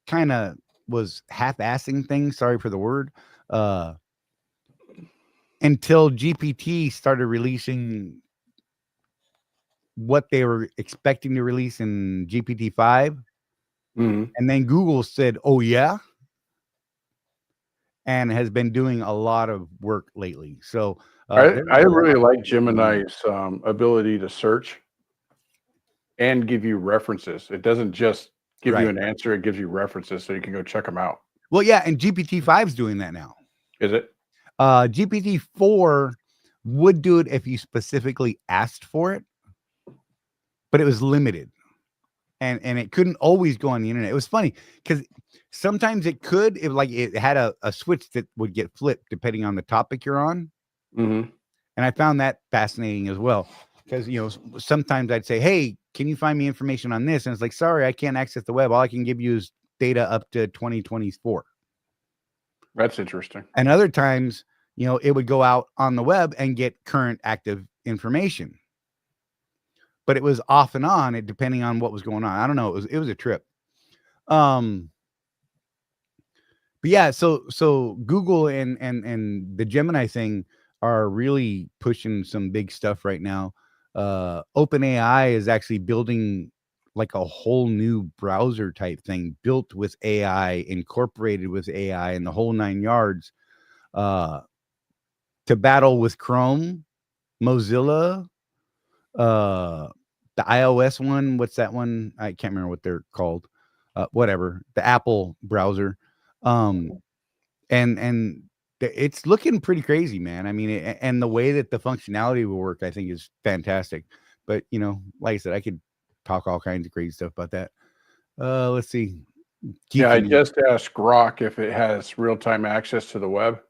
kind of was half-assing things. Sorry for the word. Until GPT started releasing what they were expecting to release in GPT-5. Mm-hmm. And then Google said, oh, yeah. And has been doing a lot of work lately. So I there's a lot really like of- Gemini's ability to search and give you references. It doesn't just give you Right. an answer; it gives you references so you can go check them out. Well, yeah, and GPT-5 is doing that now. Is it? GPT-4 would do it if you specifically asked for it, but it was limited. And it couldn't always go on the internet. It was funny because sometimes it could, if like it had a switch that would get flipped depending on the topic you're on. Mm-hmm. And I found that fascinating as well. Because, you know, sometimes I'd say, hey, can you find me information on this? And it's like, sorry, I can't access the web. All I can give you is data up to 2024. That's interesting. And other times, you know, it would go out on the web and get current active information. But it was off and on, it depending on what was going on. I don't know. It was a trip. But yeah, so Google and the Gemini thing are really pushing some big stuff right now. OpenAI is actually building like a whole new browser type thing built with AI, incorporated with AI, and the whole 9 yards to battle with Chrome, Mozilla, the iOS one. What's that one? I can't remember what they're called. Whatever, the Apple browser. And it's looking pretty crazy, man. I mean, and the way that the functionality will work, I think, is fantastic. But you know, like I said, I could talk all kinds of crazy stuff about that. Let's see. Yeah, I just asked Grok if it has real-time access to the web.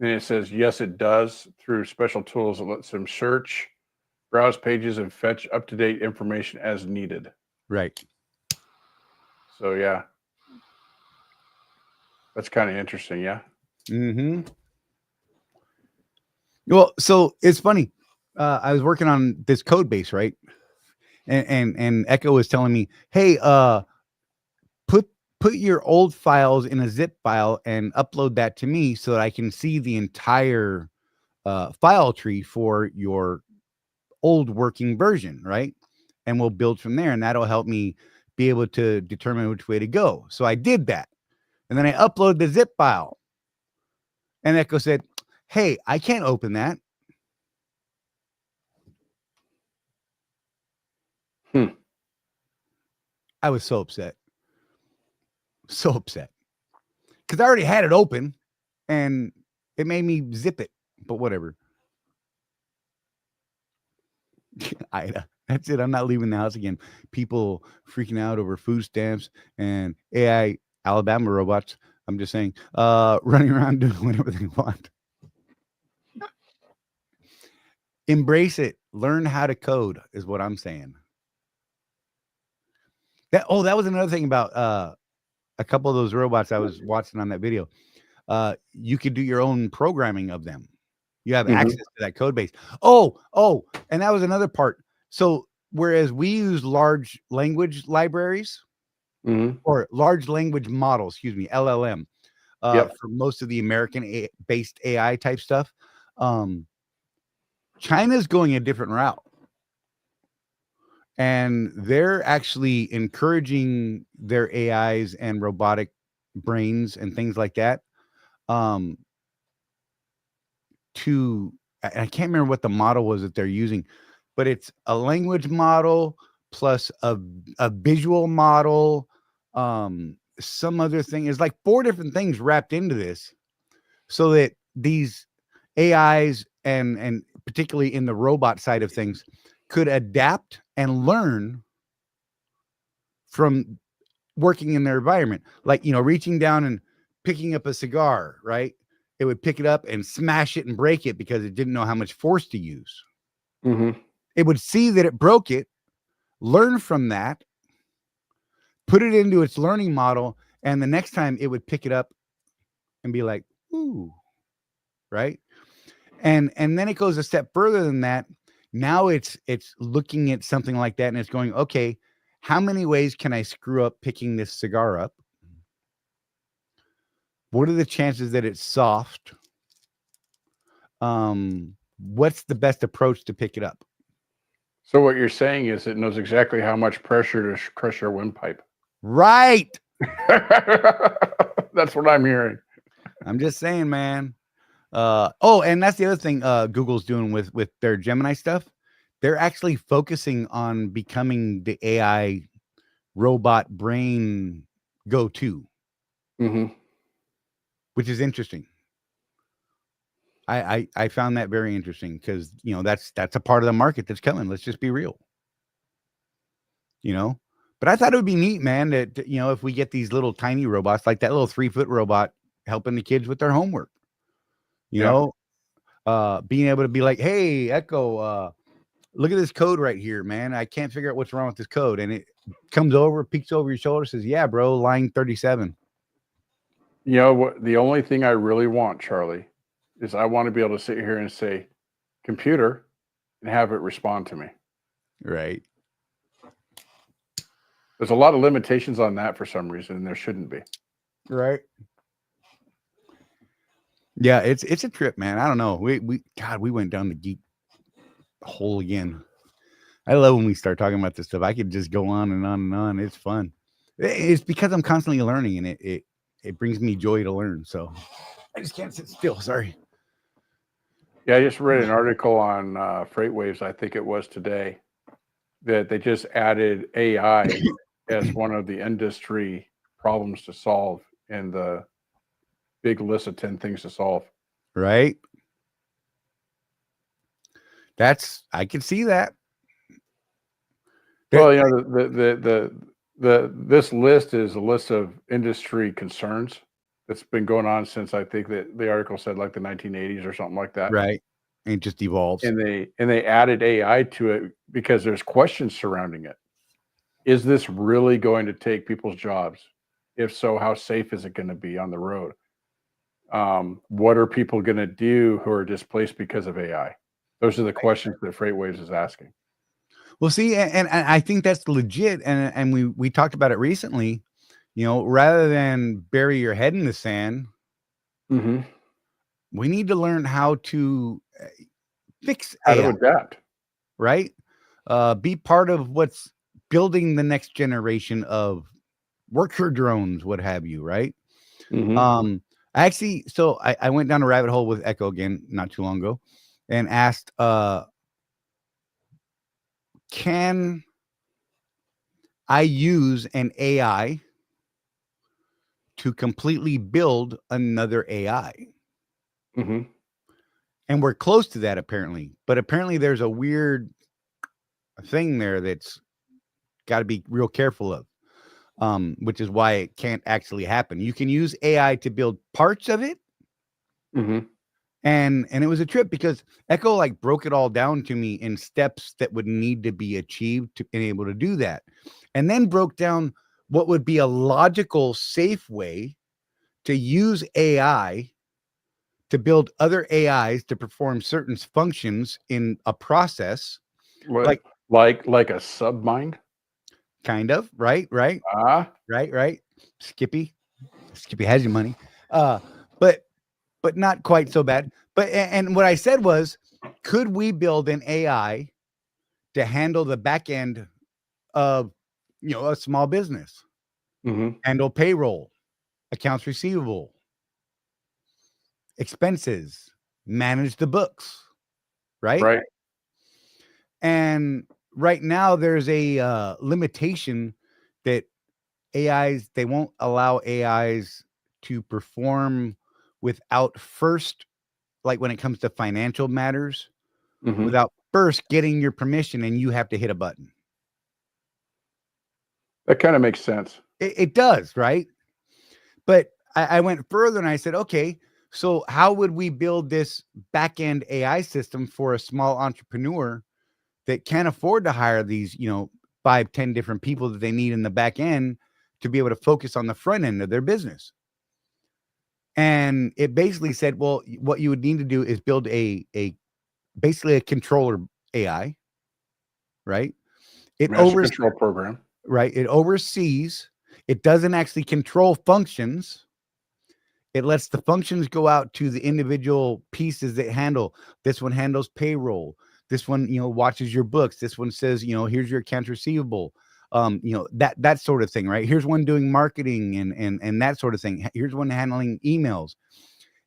And it says, yes, it does through special tools that lets them search, browse pages, and fetch up-to-date information as needed. Right. So, yeah. That's kind of interesting, yeah. Mm-hmm. Well, so it's funny. I was working on this code base, right? And Echo was telling me, hey, put your old files in a zip file and upload that to me so that I can see the entire file tree for your old working version, right? And we'll build from there, and that'll help me be able to determine which way to go. So I did that, and then I upload the zip file, and Echo said, hey, I can't open that. I was so upset. So upset. Because I already had it open and it made me zip it. But whatever. Ida. That's it. I'm not leaving the house again. People freaking out over food stamps and AI Alabama robots. I'm just saying, running around doing whatever they want. Embrace it. Learn how to code is what I'm saying. That was another thing about a couple of those robots I was watching on that video. You could do your own programming of them. You have access to that code base. Oh, and that was another part. So whereas we use large language libraries or large language models, LLM, for most of the American based AI type stuff, China's going a different route. And they're actually encouraging their AIs and robotic brains and things like that to, I can't remember what the model was that they're using, but it's a language model plus a visual model, some other thing. It's like 4 different things wrapped into this so that these AIs and particularly in the robot side of things could adapt and learn from working in their environment. Like, reaching down and picking up a cigar, right? It would pick it up and smash it and break it because it didn't know how much force to use. It would see that it broke it, learn from that, put it into its learning model, and the next time it would pick it up and be like, ooh, right? And then it goes a step further than that. Now it's looking at something like that and it's going, okay, how many ways can I screw up picking this cigar up? What are the chances that it's soft? What's the best approach to pick it up? So what you're saying is it knows exactly how much pressure to crush your windpipe. Right. That's what I'm hearing. I'm just saying, man. And that's the other thing Google's doing with their Gemini stuff. They're actually focusing on becoming the AI robot brain go-to, which is interesting. I found that very interesting because, you know, that's a part of the market that's coming. Let's just be real, you know. But I thought it would be neat, man, that, you know, if we get these little tiny robots, like that little 3-foot robot helping the kids with their homework, you know, being able to be like, hey, Echo, look at this code right here, man. I can't figure out what's wrong with this code. And it comes over, peeks over your shoulder, says, yeah, bro, line 37. You know what? The only thing I really want, Charlie, is I want to be able to sit here and say, computer, and have it respond to me. Right. There's a lot of limitations on that for some reason, and there shouldn't be. Right. Yeah, it's a trip, man. I don't know. We went down the geek hole again. I love when we start talking about this stuff. I could just go on and on and on. It's fun. It's because I'm constantly learning, and it brings me joy to learn. So I just can't sit still. Sorry. Yeah, I just read an article on FreightWaves, I think it was today, that they just added AI as one of the industry problems to solve in the big list of 10 things to solve. Right. I can see that. Well, you know, this list is a list of industry concerns that's been going on since, I think that the article said like the 1980s or something like that. Right. And it just evolves. And they added AI to it because there's questions surrounding it. Is this really going to take people's jobs? If so, how safe is it going to be on the road? What are people going to do who are displaced because of AI? Those are the questions that FreightWaves is asking. Well, see, and I think that's legit. And we talked about it recently, you know, rather than bury your head in the sand, we need to learn how to fix how AI, to adapt, right? Be part of what's building the next generation of worker drones, what have you, right? Actually, so I went down a rabbit hole with Echo again not too long ago and asked, can I use an AI to completely build another AI? And we're close to that apparently, but apparently there's a weird thing there that's got to be real careful of, which is why it can't actually happen. You can use AI to build parts of it. And it was a trip because Echo like broke it all down to me in steps that would need to be achieved to be able to do that. And then broke down what would be a logical, safe way to use AI to build other AIs to perform certain functions in a process. Like a submind? Kind of, right? Right. Skippy has your money. But not quite so bad. But and what I said was, could we build an AI to handle the back end of, you know, a small business, handle payroll, accounts receivable, expenses, manage the books, right? And right now there's a limitation that they won't allow AIs to perform without first, like when it comes to financial matters, without first getting your permission, and you have to hit a button. That kind of makes sense. It does, right? But I went further and I said, okay, so how would we build this back-end AI system for a small entrepreneur that can't afford to hire these, you know, 5, 10 different people that they need in the back end to be able to focus on the front end of their business. And it basically said, well, what you would need to do is build basically a controller AI, right? Master control program. Right. It oversees, it doesn't actually control functions. It lets the functions go out to the individual pieces that handle. This one handles payroll. This one, watches your books. This one says, here's your accounts receivable. That sort of thing, right? Here's one doing marketing and that sort of thing. Here's one handling emails.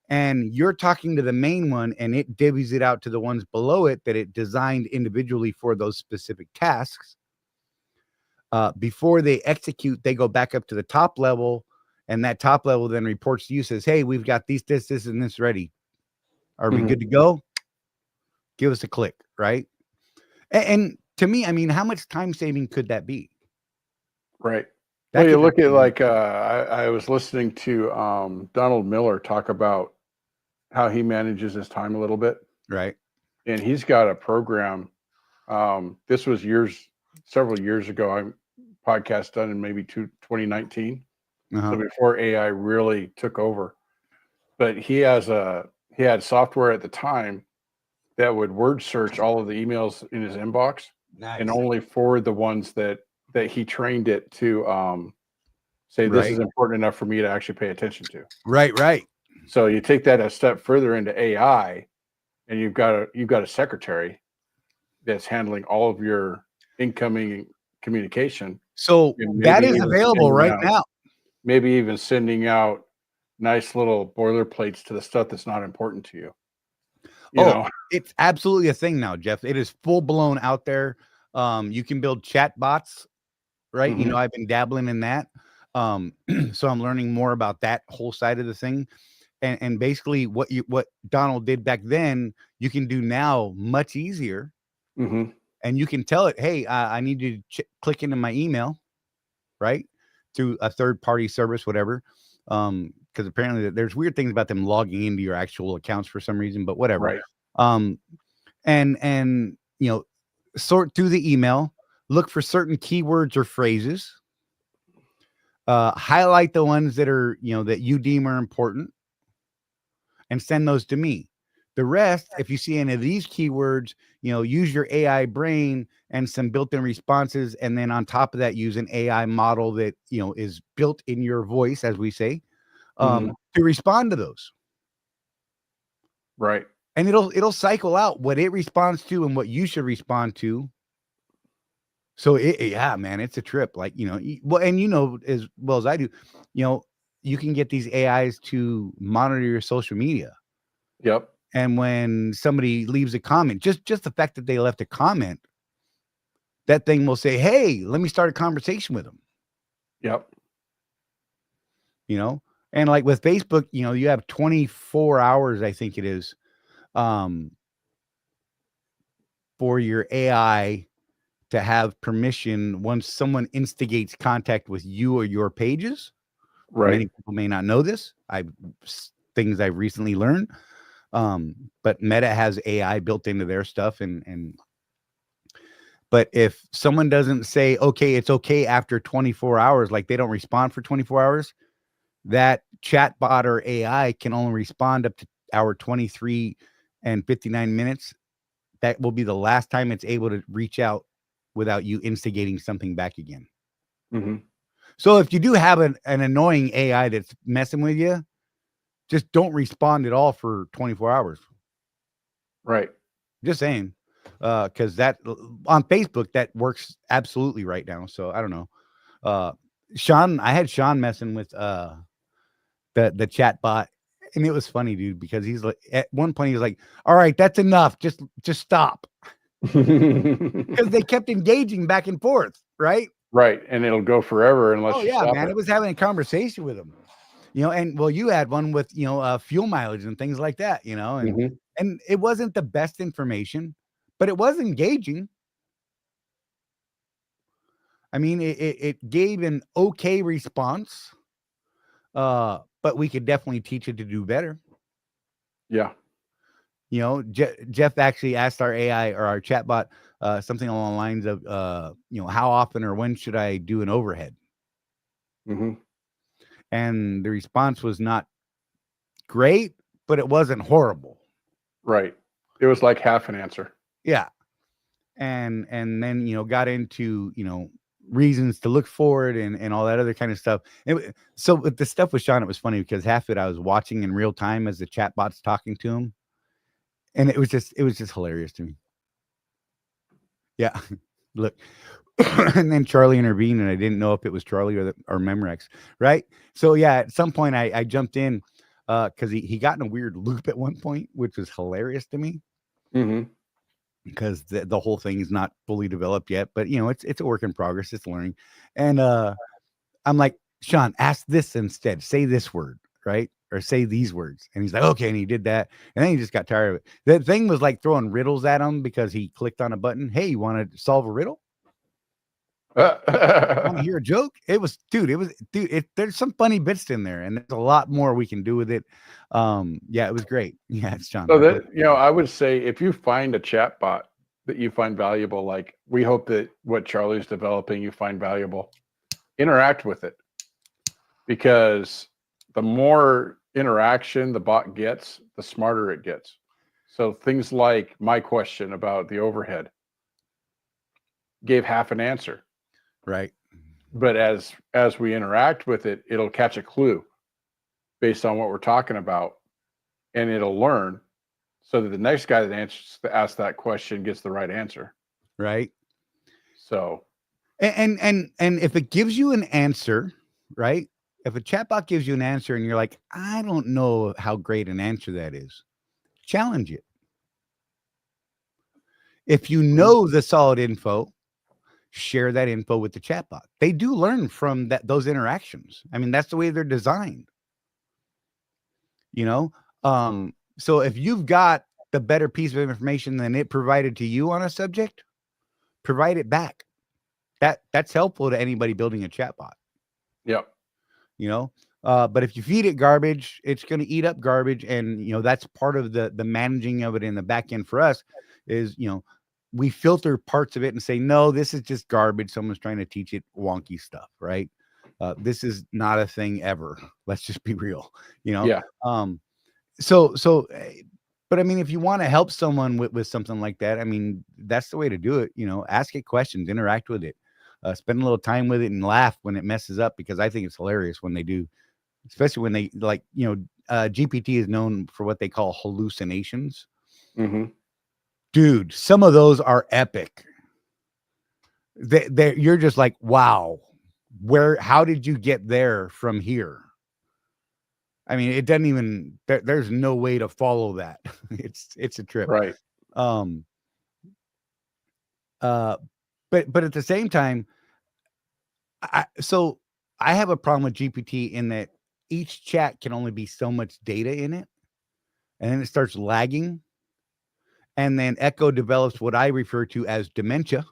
And you're talking to the main one, and it divvies it out to the ones below it that it designed individually for those specific tasks. Before they execute, they go back up to the top level, and that top level then reports to you, says, hey, we've got this, and this ready. Are we good to go? Give us a click, right? And to me, I mean, how much time saving could that be? Right. Well, you look at like I was listening to Donald Miller talk about how he manages his time a little bit. Right. And he's got a program. This was several years ago. I podcast done in maybe 2019. So before AI really took over. But he had software at the time that would word search all of the emails in his inbox and only forward the ones that he trained it to say this is important enough for me to actually pay attention to. Right. So you take that a step further into AI, and you've got a secretary that's handling all of your incoming communication. So that is available right now. Maybe even sending out nice little boilerplates to the stuff that's not important to you. You know? It's absolutely a thing now, Jeff. It is full blown out there. You can build chat bots, right? I've been dabbling in that. So I'm learning more about that whole side of the thing. And basically what Donald did back then, you can do now much easier. And you can tell it, hey, I need you to click into my email, right? Through a third-party service, whatever. Because apparently there's weird things about them logging into your actual accounts for some reason, but whatever. Right. And sort through the email, look for certain keywords or phrases, highlight the ones that are, that you deem are important, and send those to me. The rest, if you see any of these keywords, use your AI brain and some built-in responses. And then on top of that, use an AI model that, is built in your voice, as we say, to respond to those. Right. And it'll cycle out what it responds to and what you should respond to. So man, it's a trip. Like, and as well as I do, you can get these AIs to monitor your social media. Yep. And when somebody leaves a comment, just the fact that they left a comment, that thing will say, hey, let me start a conversation with them. Yep. And like with Facebook, you have 24 hours, I think it is, for your AI to have permission once someone instigates contact with you or your pages. Right. Many people may not know this. Things I've recently learned. But Meta has AI built into their stuff. But if someone doesn't say, okay, it's okay after 24 hours, like they don't respond for 24 hours, that chat bot or AI can only respond up to hour 23 and 59 minutes. That will be the last time it's able to reach out without you instigating something back again. So if you do have an annoying AI that's messing with you, just don't respond at all for 24 hours. Right. Just saying. Because that on Facebook, that works absolutely right now. So I don't know. I had Sean messing with the chat bot, and it was funny, dude, because he's like, at one point he was like, all right, that's enough. Just stop. Because they kept engaging back and forth, right? Right. And it'll go forever unless you stop man. It was having a conversation with him. And well, you had one with, fuel mileage and things like that, and it wasn't the best information, but it was engaging. I mean, it gave an okay response, but we could definitely teach it to do better. Yeah. You know, Jeff actually asked our AI or our chatbot something along the lines of, you know, how often or when should I do an overhead? Mm-hmm. And the response was not great, but it wasn't horrible. Right. It was like half an answer. Yeah. And then, you know, got into, you know, reasons to look forward and all that other kind of stuff. So with the stuff with Sean, it was funny because half of it I was watching in real time as the chatbot's talking to him. And it was just hilarious to me. Yeah. Look. And then Charley intervened, and I didn't know if it was Charley or Memorex, right? So yeah, at some point I jumped in because he got in a weird loop at one point, which was hilarious to me. Mm-hmm. Because the whole thing is not fully developed yet, but you know, it's a work in progress, it's learning. And I'm like, Sean, ask this instead, say this word, right? Or say these words. And he's like, okay. And he did that. And then he just got tired of it. The thing was like throwing riddles at him because he clicked on a button. Hey, you want to solve a riddle? Want to hear a joke? There's some funny bits in there, and there's a lot more we can do with it. Yeah, it was great. Yeah, it's John. So that, you know, I would say if you find a chat bot that you find valuable, like we hope that what Charley's developing you find valuable, interact with it, because the more interaction the bot gets, the smarter it gets. So things like my question about the overhead gave half an answer. Right. But as we interact with it, it'll catch a clue based on what we're talking about, and it'll learn so that the next guy that asks that question gets the right answer. Right. So and if it gives you an answer, right? If a chatbot gives you an answer and you're like, I don't know how great an answer that is, challenge it. If you know the solid info, share that info with the chatbot. They do learn from those interactions. I mean, that's the way they're designed. You know, so if you've got the better piece of information than it provided to you on a subject, provide it back. That's helpful to anybody building a chatbot. Yep. You know, but if you feed it garbage, it's going to eat up garbage, and you know that's part of the managing of it in the back end for us. Is, you know, we filter parts of it and say, no, this is just garbage. Someone's trying to teach it wonky stuff, right? This is not a thing ever. Let's just be real, you know? Yeah. But I mean, if you want to help someone with something like that, I mean, that's the way to do it. You know, ask it questions, interact with it, spend a little time with it and laugh when it messes up, because I think it's hilarious when they do, especially when they like, you know, GPT is known for what they call hallucinations. Mm-hmm. Dude, some of those are epic. You're just like, wow, how did you get there from here? I mean, it doesn't even, there's no way to follow that. It's a trip. Right. But at the same time, I have a problem with GPT in that each chat can only be so much data in it, and then it starts lagging. And then Echo develops what I refer to as dementia,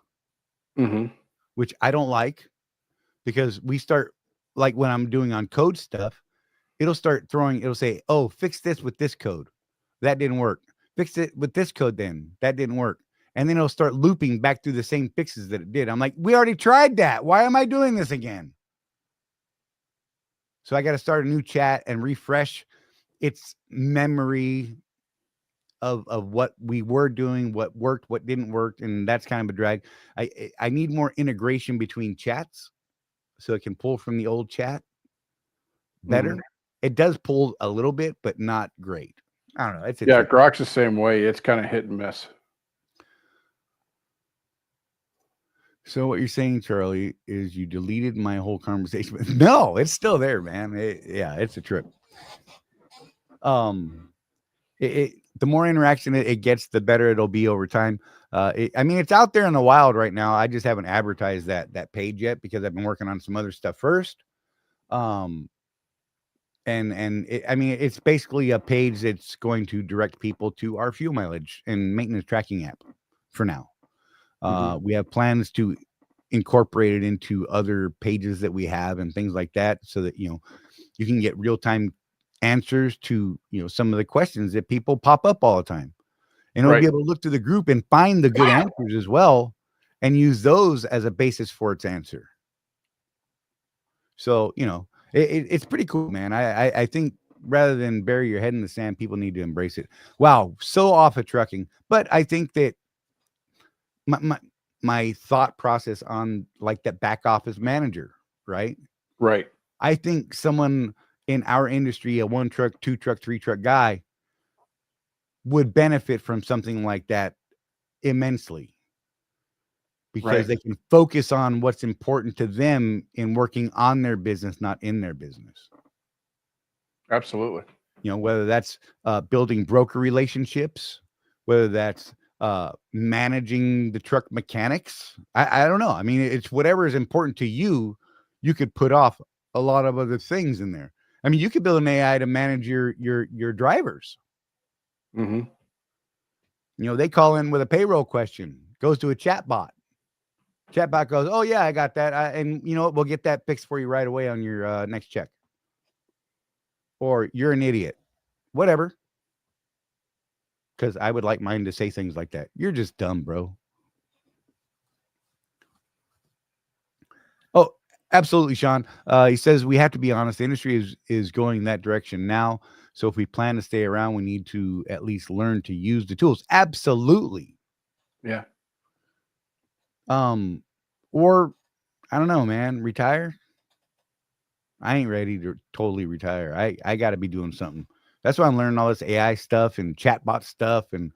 Mm-hmm. which I don't like, because we start, like when I'm doing on code stuff, it'll say, oh, fix this with this code. That didn't work. Fix it with this code then. That didn't work. And then it'll start looping back through the same fixes that it did. I'm like, we already tried that. Why am I doing this again? So I got to start a new chat and refresh its memory of what we were doing, what worked, what didn't work, and that's kind of a drag. I need more integration between chats so it can pull from the old chat better. Mm-hmm. It does pull a little bit, but not great. I don't know. Grok's the same way. It's kind of hit and miss. So what you're saying, Charley, is you deleted my whole conversation. No, it's still there, man. It's a trip. The more interaction it gets, the better it'll be over time. I mean, it's out there in the wild right now. I just haven't advertised that page yet because I've been working on some other stuff first. I mean, it's basically a page that's going to direct people to our fuel mileage and maintenance tracking app for now. We have plans to incorporate it into other pages that we have and things like that, so that, you know, you can get real-time answers to, you know, some of the questions that people pop up all the time. and it'll be able to look to the group and find the good answers as well, and use those as a basis for its answer. So, it's pretty cool, man. I think rather than bury your head in the sand, people need to embrace it. Wow, so off of trucking, but I think that my thought process on like that back office manager, right? Right. I think someone in our industry, a 1 truck, 2 truck, 3 truck guy, would benefit from something like that immensely, because they can focus on what's important to them in working on their business, not in their business. Absolutely. Whether that's building broker relationships, whether that's managing the truck mechanics. I don't know. I mean, it's whatever is important to you. You could put off a lot of other things in there. I mean, you could build an AI to manage your drivers. They call in with a payroll question, goes to a chat bot. Chat bot goes, "Oh yeah, I got that. And you know what? We'll get that fixed for you right away on your next check." Or "You're an idiot," whatever. Because I would like mine to say things like that. "You're just dumb, bro." Oh, absolutely, Sean. He says we have to be honest. The industry is going that direction now. So if we plan to stay around, we need to at least learn to use the tools. Absolutely. Yeah. Or I don't know, man. Retire. I ain't ready to totally retire. I got to be doing something. That's why I'm learning all this AI stuff and chatbot stuff, and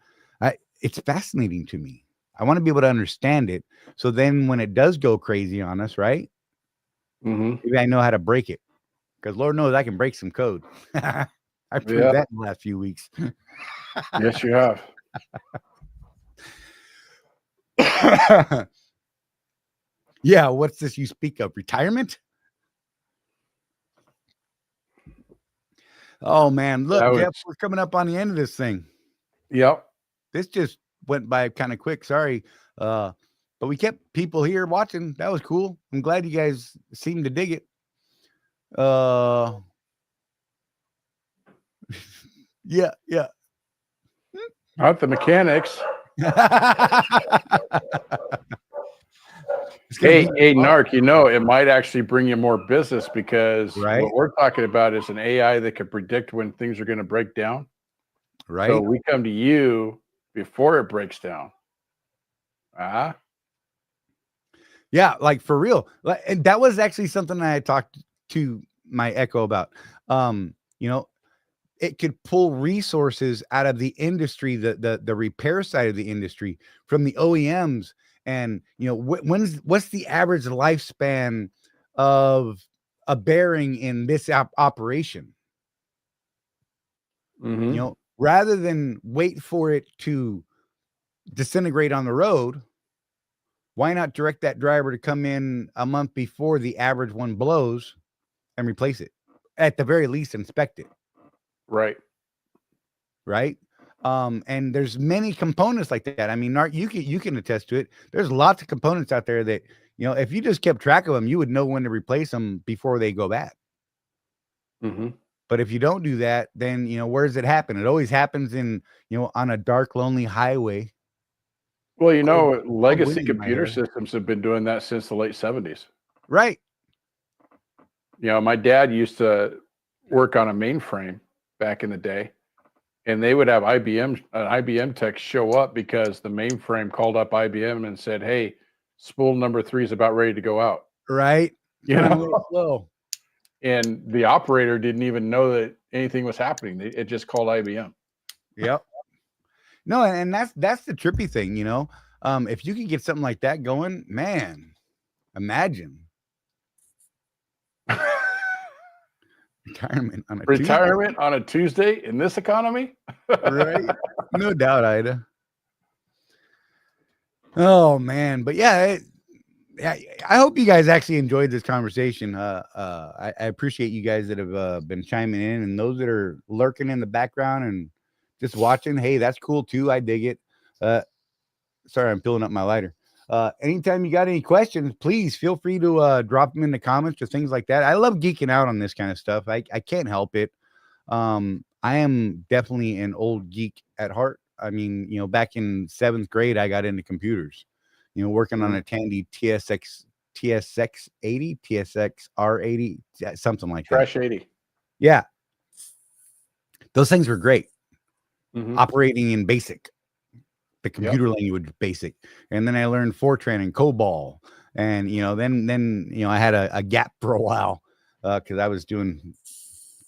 it's fascinating to me. I want to be able to understand it, so then when it does go crazy on us, right? Maybe I know how to break it, because Lord knows I can break some code. I proved that in the last few weeks. Yes, you have. Yeah, what's this you speak of? Retirement? Oh man, look, Jeff, we're coming up on the end of this thing. Yep. This just went by kind of quick. Sorry. But we kept people here watching. That was cool. I'm glad you guys seemed to dig it. Yeah. Not the mechanics. Hey, Narc, it might actually bring you more business, because what we're talking about is an AI that can predict when things are going to break down. Right. So we come to you before it breaks down. Yeah, like for real. And that was actually something I talked to my Echo about. It could pull resources out of the industry, the repair side of the industry, from the OEMs. And what's the average lifespan of a bearing in this operation? Rather than wait for it to disintegrate on the road, why not direct that driver to come in a month before the average one blows and replace it? At the very least, inspect it. Right. And there's many components like that. I mean, Nart, you can attest to it. There's lots of components out there that, if you just kept track of them, you would know when to replace them before they go bad. But if you don't do that, then, where does it happen? It always happens in, on a dark, lonely highway. Well, legacy computer systems have been doing that since the late 70s. Right. My dad used to work on a mainframe back in the day, and they would have an IBM tech show up because the mainframe called up IBM and said, "Hey, spool number 3 is about ready to go out." Right. Slow. And the operator didn't even know that anything was happening. It just called IBM. Yep. No, and that's the trippy thing, if you can get something like that going, man, imagine. Retirement on a Tuesday in this economy? Right. No doubt, Ida. Oh man. But yeah, I hope you guys actually enjoyed this conversation. I appreciate you guys that have been chiming in, and those that are lurking in the background and just watching. Hey, that's cool too. I dig it. Sorry, I'm filling up my lighter. Anytime you got any questions, please feel free to drop them in the comments or things like that. I love geeking out on this kind of stuff. I can't help it. I am definitely an old geek at heart. I mean, back in 7th grade, I got into computers, working on a Tandy TSX 80, TSX R80, something like that. Trash 80. Yeah. Those things were great. Mm-hmm. Operating in BASIC, the computer language BASIC. And then I learned Fortran and COBOL. And, then I had a gap for a while because I was doing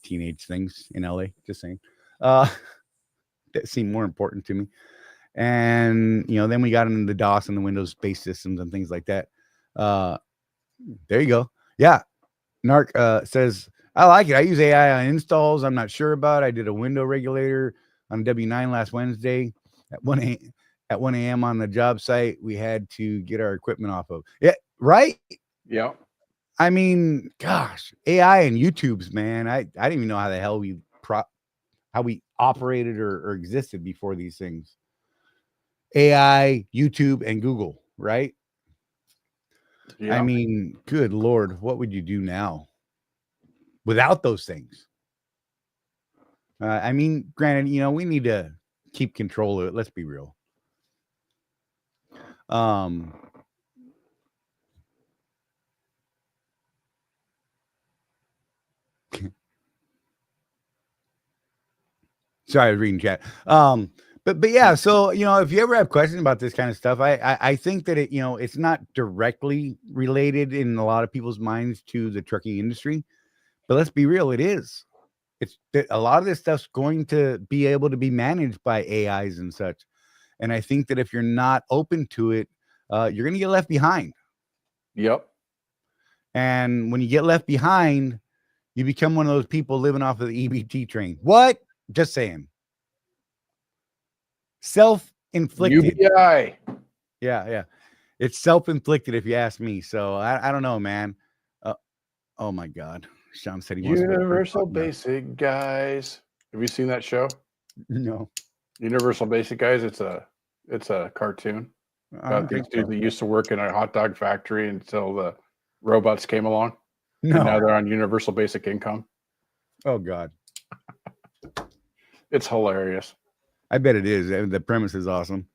teenage things in LA, just saying. That seemed more important to me. And, then we got into the DOS and the Windows-based systems and things like that. There you go. Yeah. Narc says, I like it. I use AI on installs. I'm not sure about. I did a window regulator on W9 last Wednesday at 1 a.m. on the job site. We had to get our equipment off of. Yeah, right? Yeah. I mean, gosh, AI and YouTube's, man. I didn't even know how the hell we operated or existed before these things. AI, YouTube, and Google, right? Yeah. I mean, good Lord, what would you do now without those things? I mean, granted, we need to keep control of it. Let's be real. Sorry, I was reading chat. But yeah, so if you ever have questions about this kind of stuff, I think that it's not directly related in a lot of people's minds to the trucking industry, but let's be real, it is. It's a lot of this stuff's going to be able to be managed by AIs and such, and I think that if you're not open to it, you're going to get left behind. Yep. And when you get left behind, you become one of those people living off of the EBT train. What? Just saying. Self-inflicted. UBI. Yeah. It's self-inflicted if you ask me. So I don't know, man. Oh my God. Sean said he wants Universal Basic Guys. Have you seen that show? No. Universal Basic Guys. It's a cartoon. These dudes that used to work in a hot dog factory until the robots came along. No. And now they're on universal basic income. Oh God. It's hilarious. I bet it is. The premise is awesome.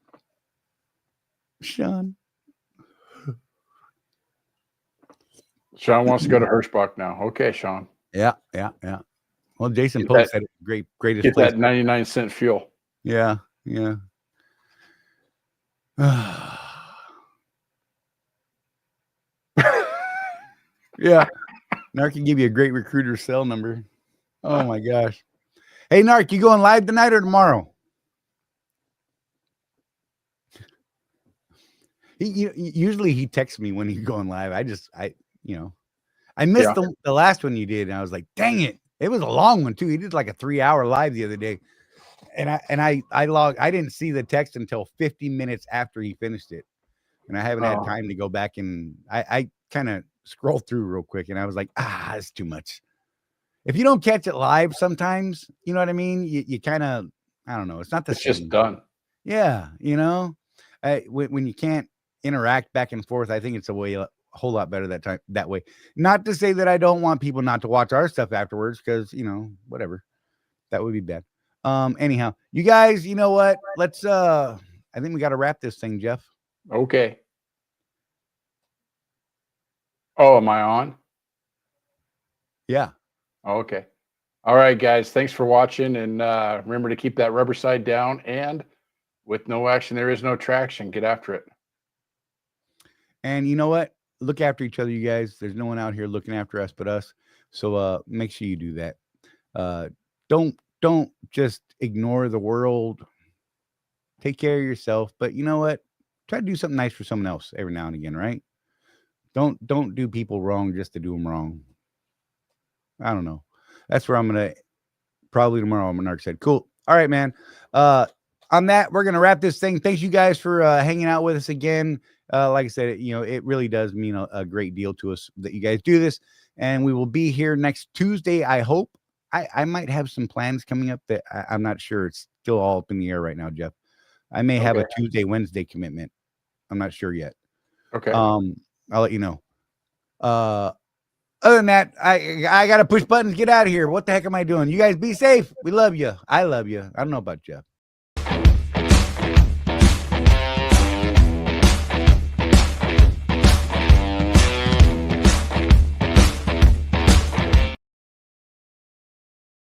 Sean wants to go to Hirschbach now. Okay, Sean. Yeah. Well, Jason Post said greatest get place. That 99-cent fuel. Yeah. Yeah. Narc can give you a great recruiter cell number. Oh my gosh. Hey, Narc, you going live tonight or tomorrow? Usually he texts me when he's going live. I missed the last one you did, and I was like, dang it. It was a long one too. He did like a 3-hour live the other day. And I logged, I didn't see the text until 50 minutes after he finished it. And I haven't had time to go back, and I kind of scrolled through real quick, and I was like, that's too much. If you don't catch it live sometimes, you know what I mean? You kind of, I don't know. It's not the same. It's just done. Yeah. When you can't interact back and forth, I think it's a whole lot better that way. Not to say that I don't want people not to watch our stuff afterwards, because, whatever. That would be bad. Anyhow, you guys, you know what? Let's, I think we got to wrap this thing, Jeff. Okay. Oh, am I on? Yeah. Okay. All right, guys. Thanks for watching. And remember to keep that rubber side down. And with no action, there is no traction. Get after it. And you know what? Look after each other, you guys. There's no one out here looking after us but us. So make sure you do that. Don't just ignore the world. Take care of yourself. But you know what? Try to do something nice for someone else every now and again, right? Don't do people wrong just to do them wrong. I don't know. That's where I'm going to probably tomorrow. Narc said, cool. All right, man. On that, we're going to wrap this thing. Thanks you guys for hanging out with us again. Like I said, it really does mean a great deal to us that you guys do this. And we will be here next Tuesday. I hope. I might have some plans coming up that I'm not sure. It's still all up in the air right now, Jeff. I may have a Tuesday, Wednesday commitment. I'm not sure yet. Okay. I'll let you know. Other than that, I got to push buttons, get out of here. What the heck am I doing? You guys be safe. We love you. I love you. I don't know about Jeff.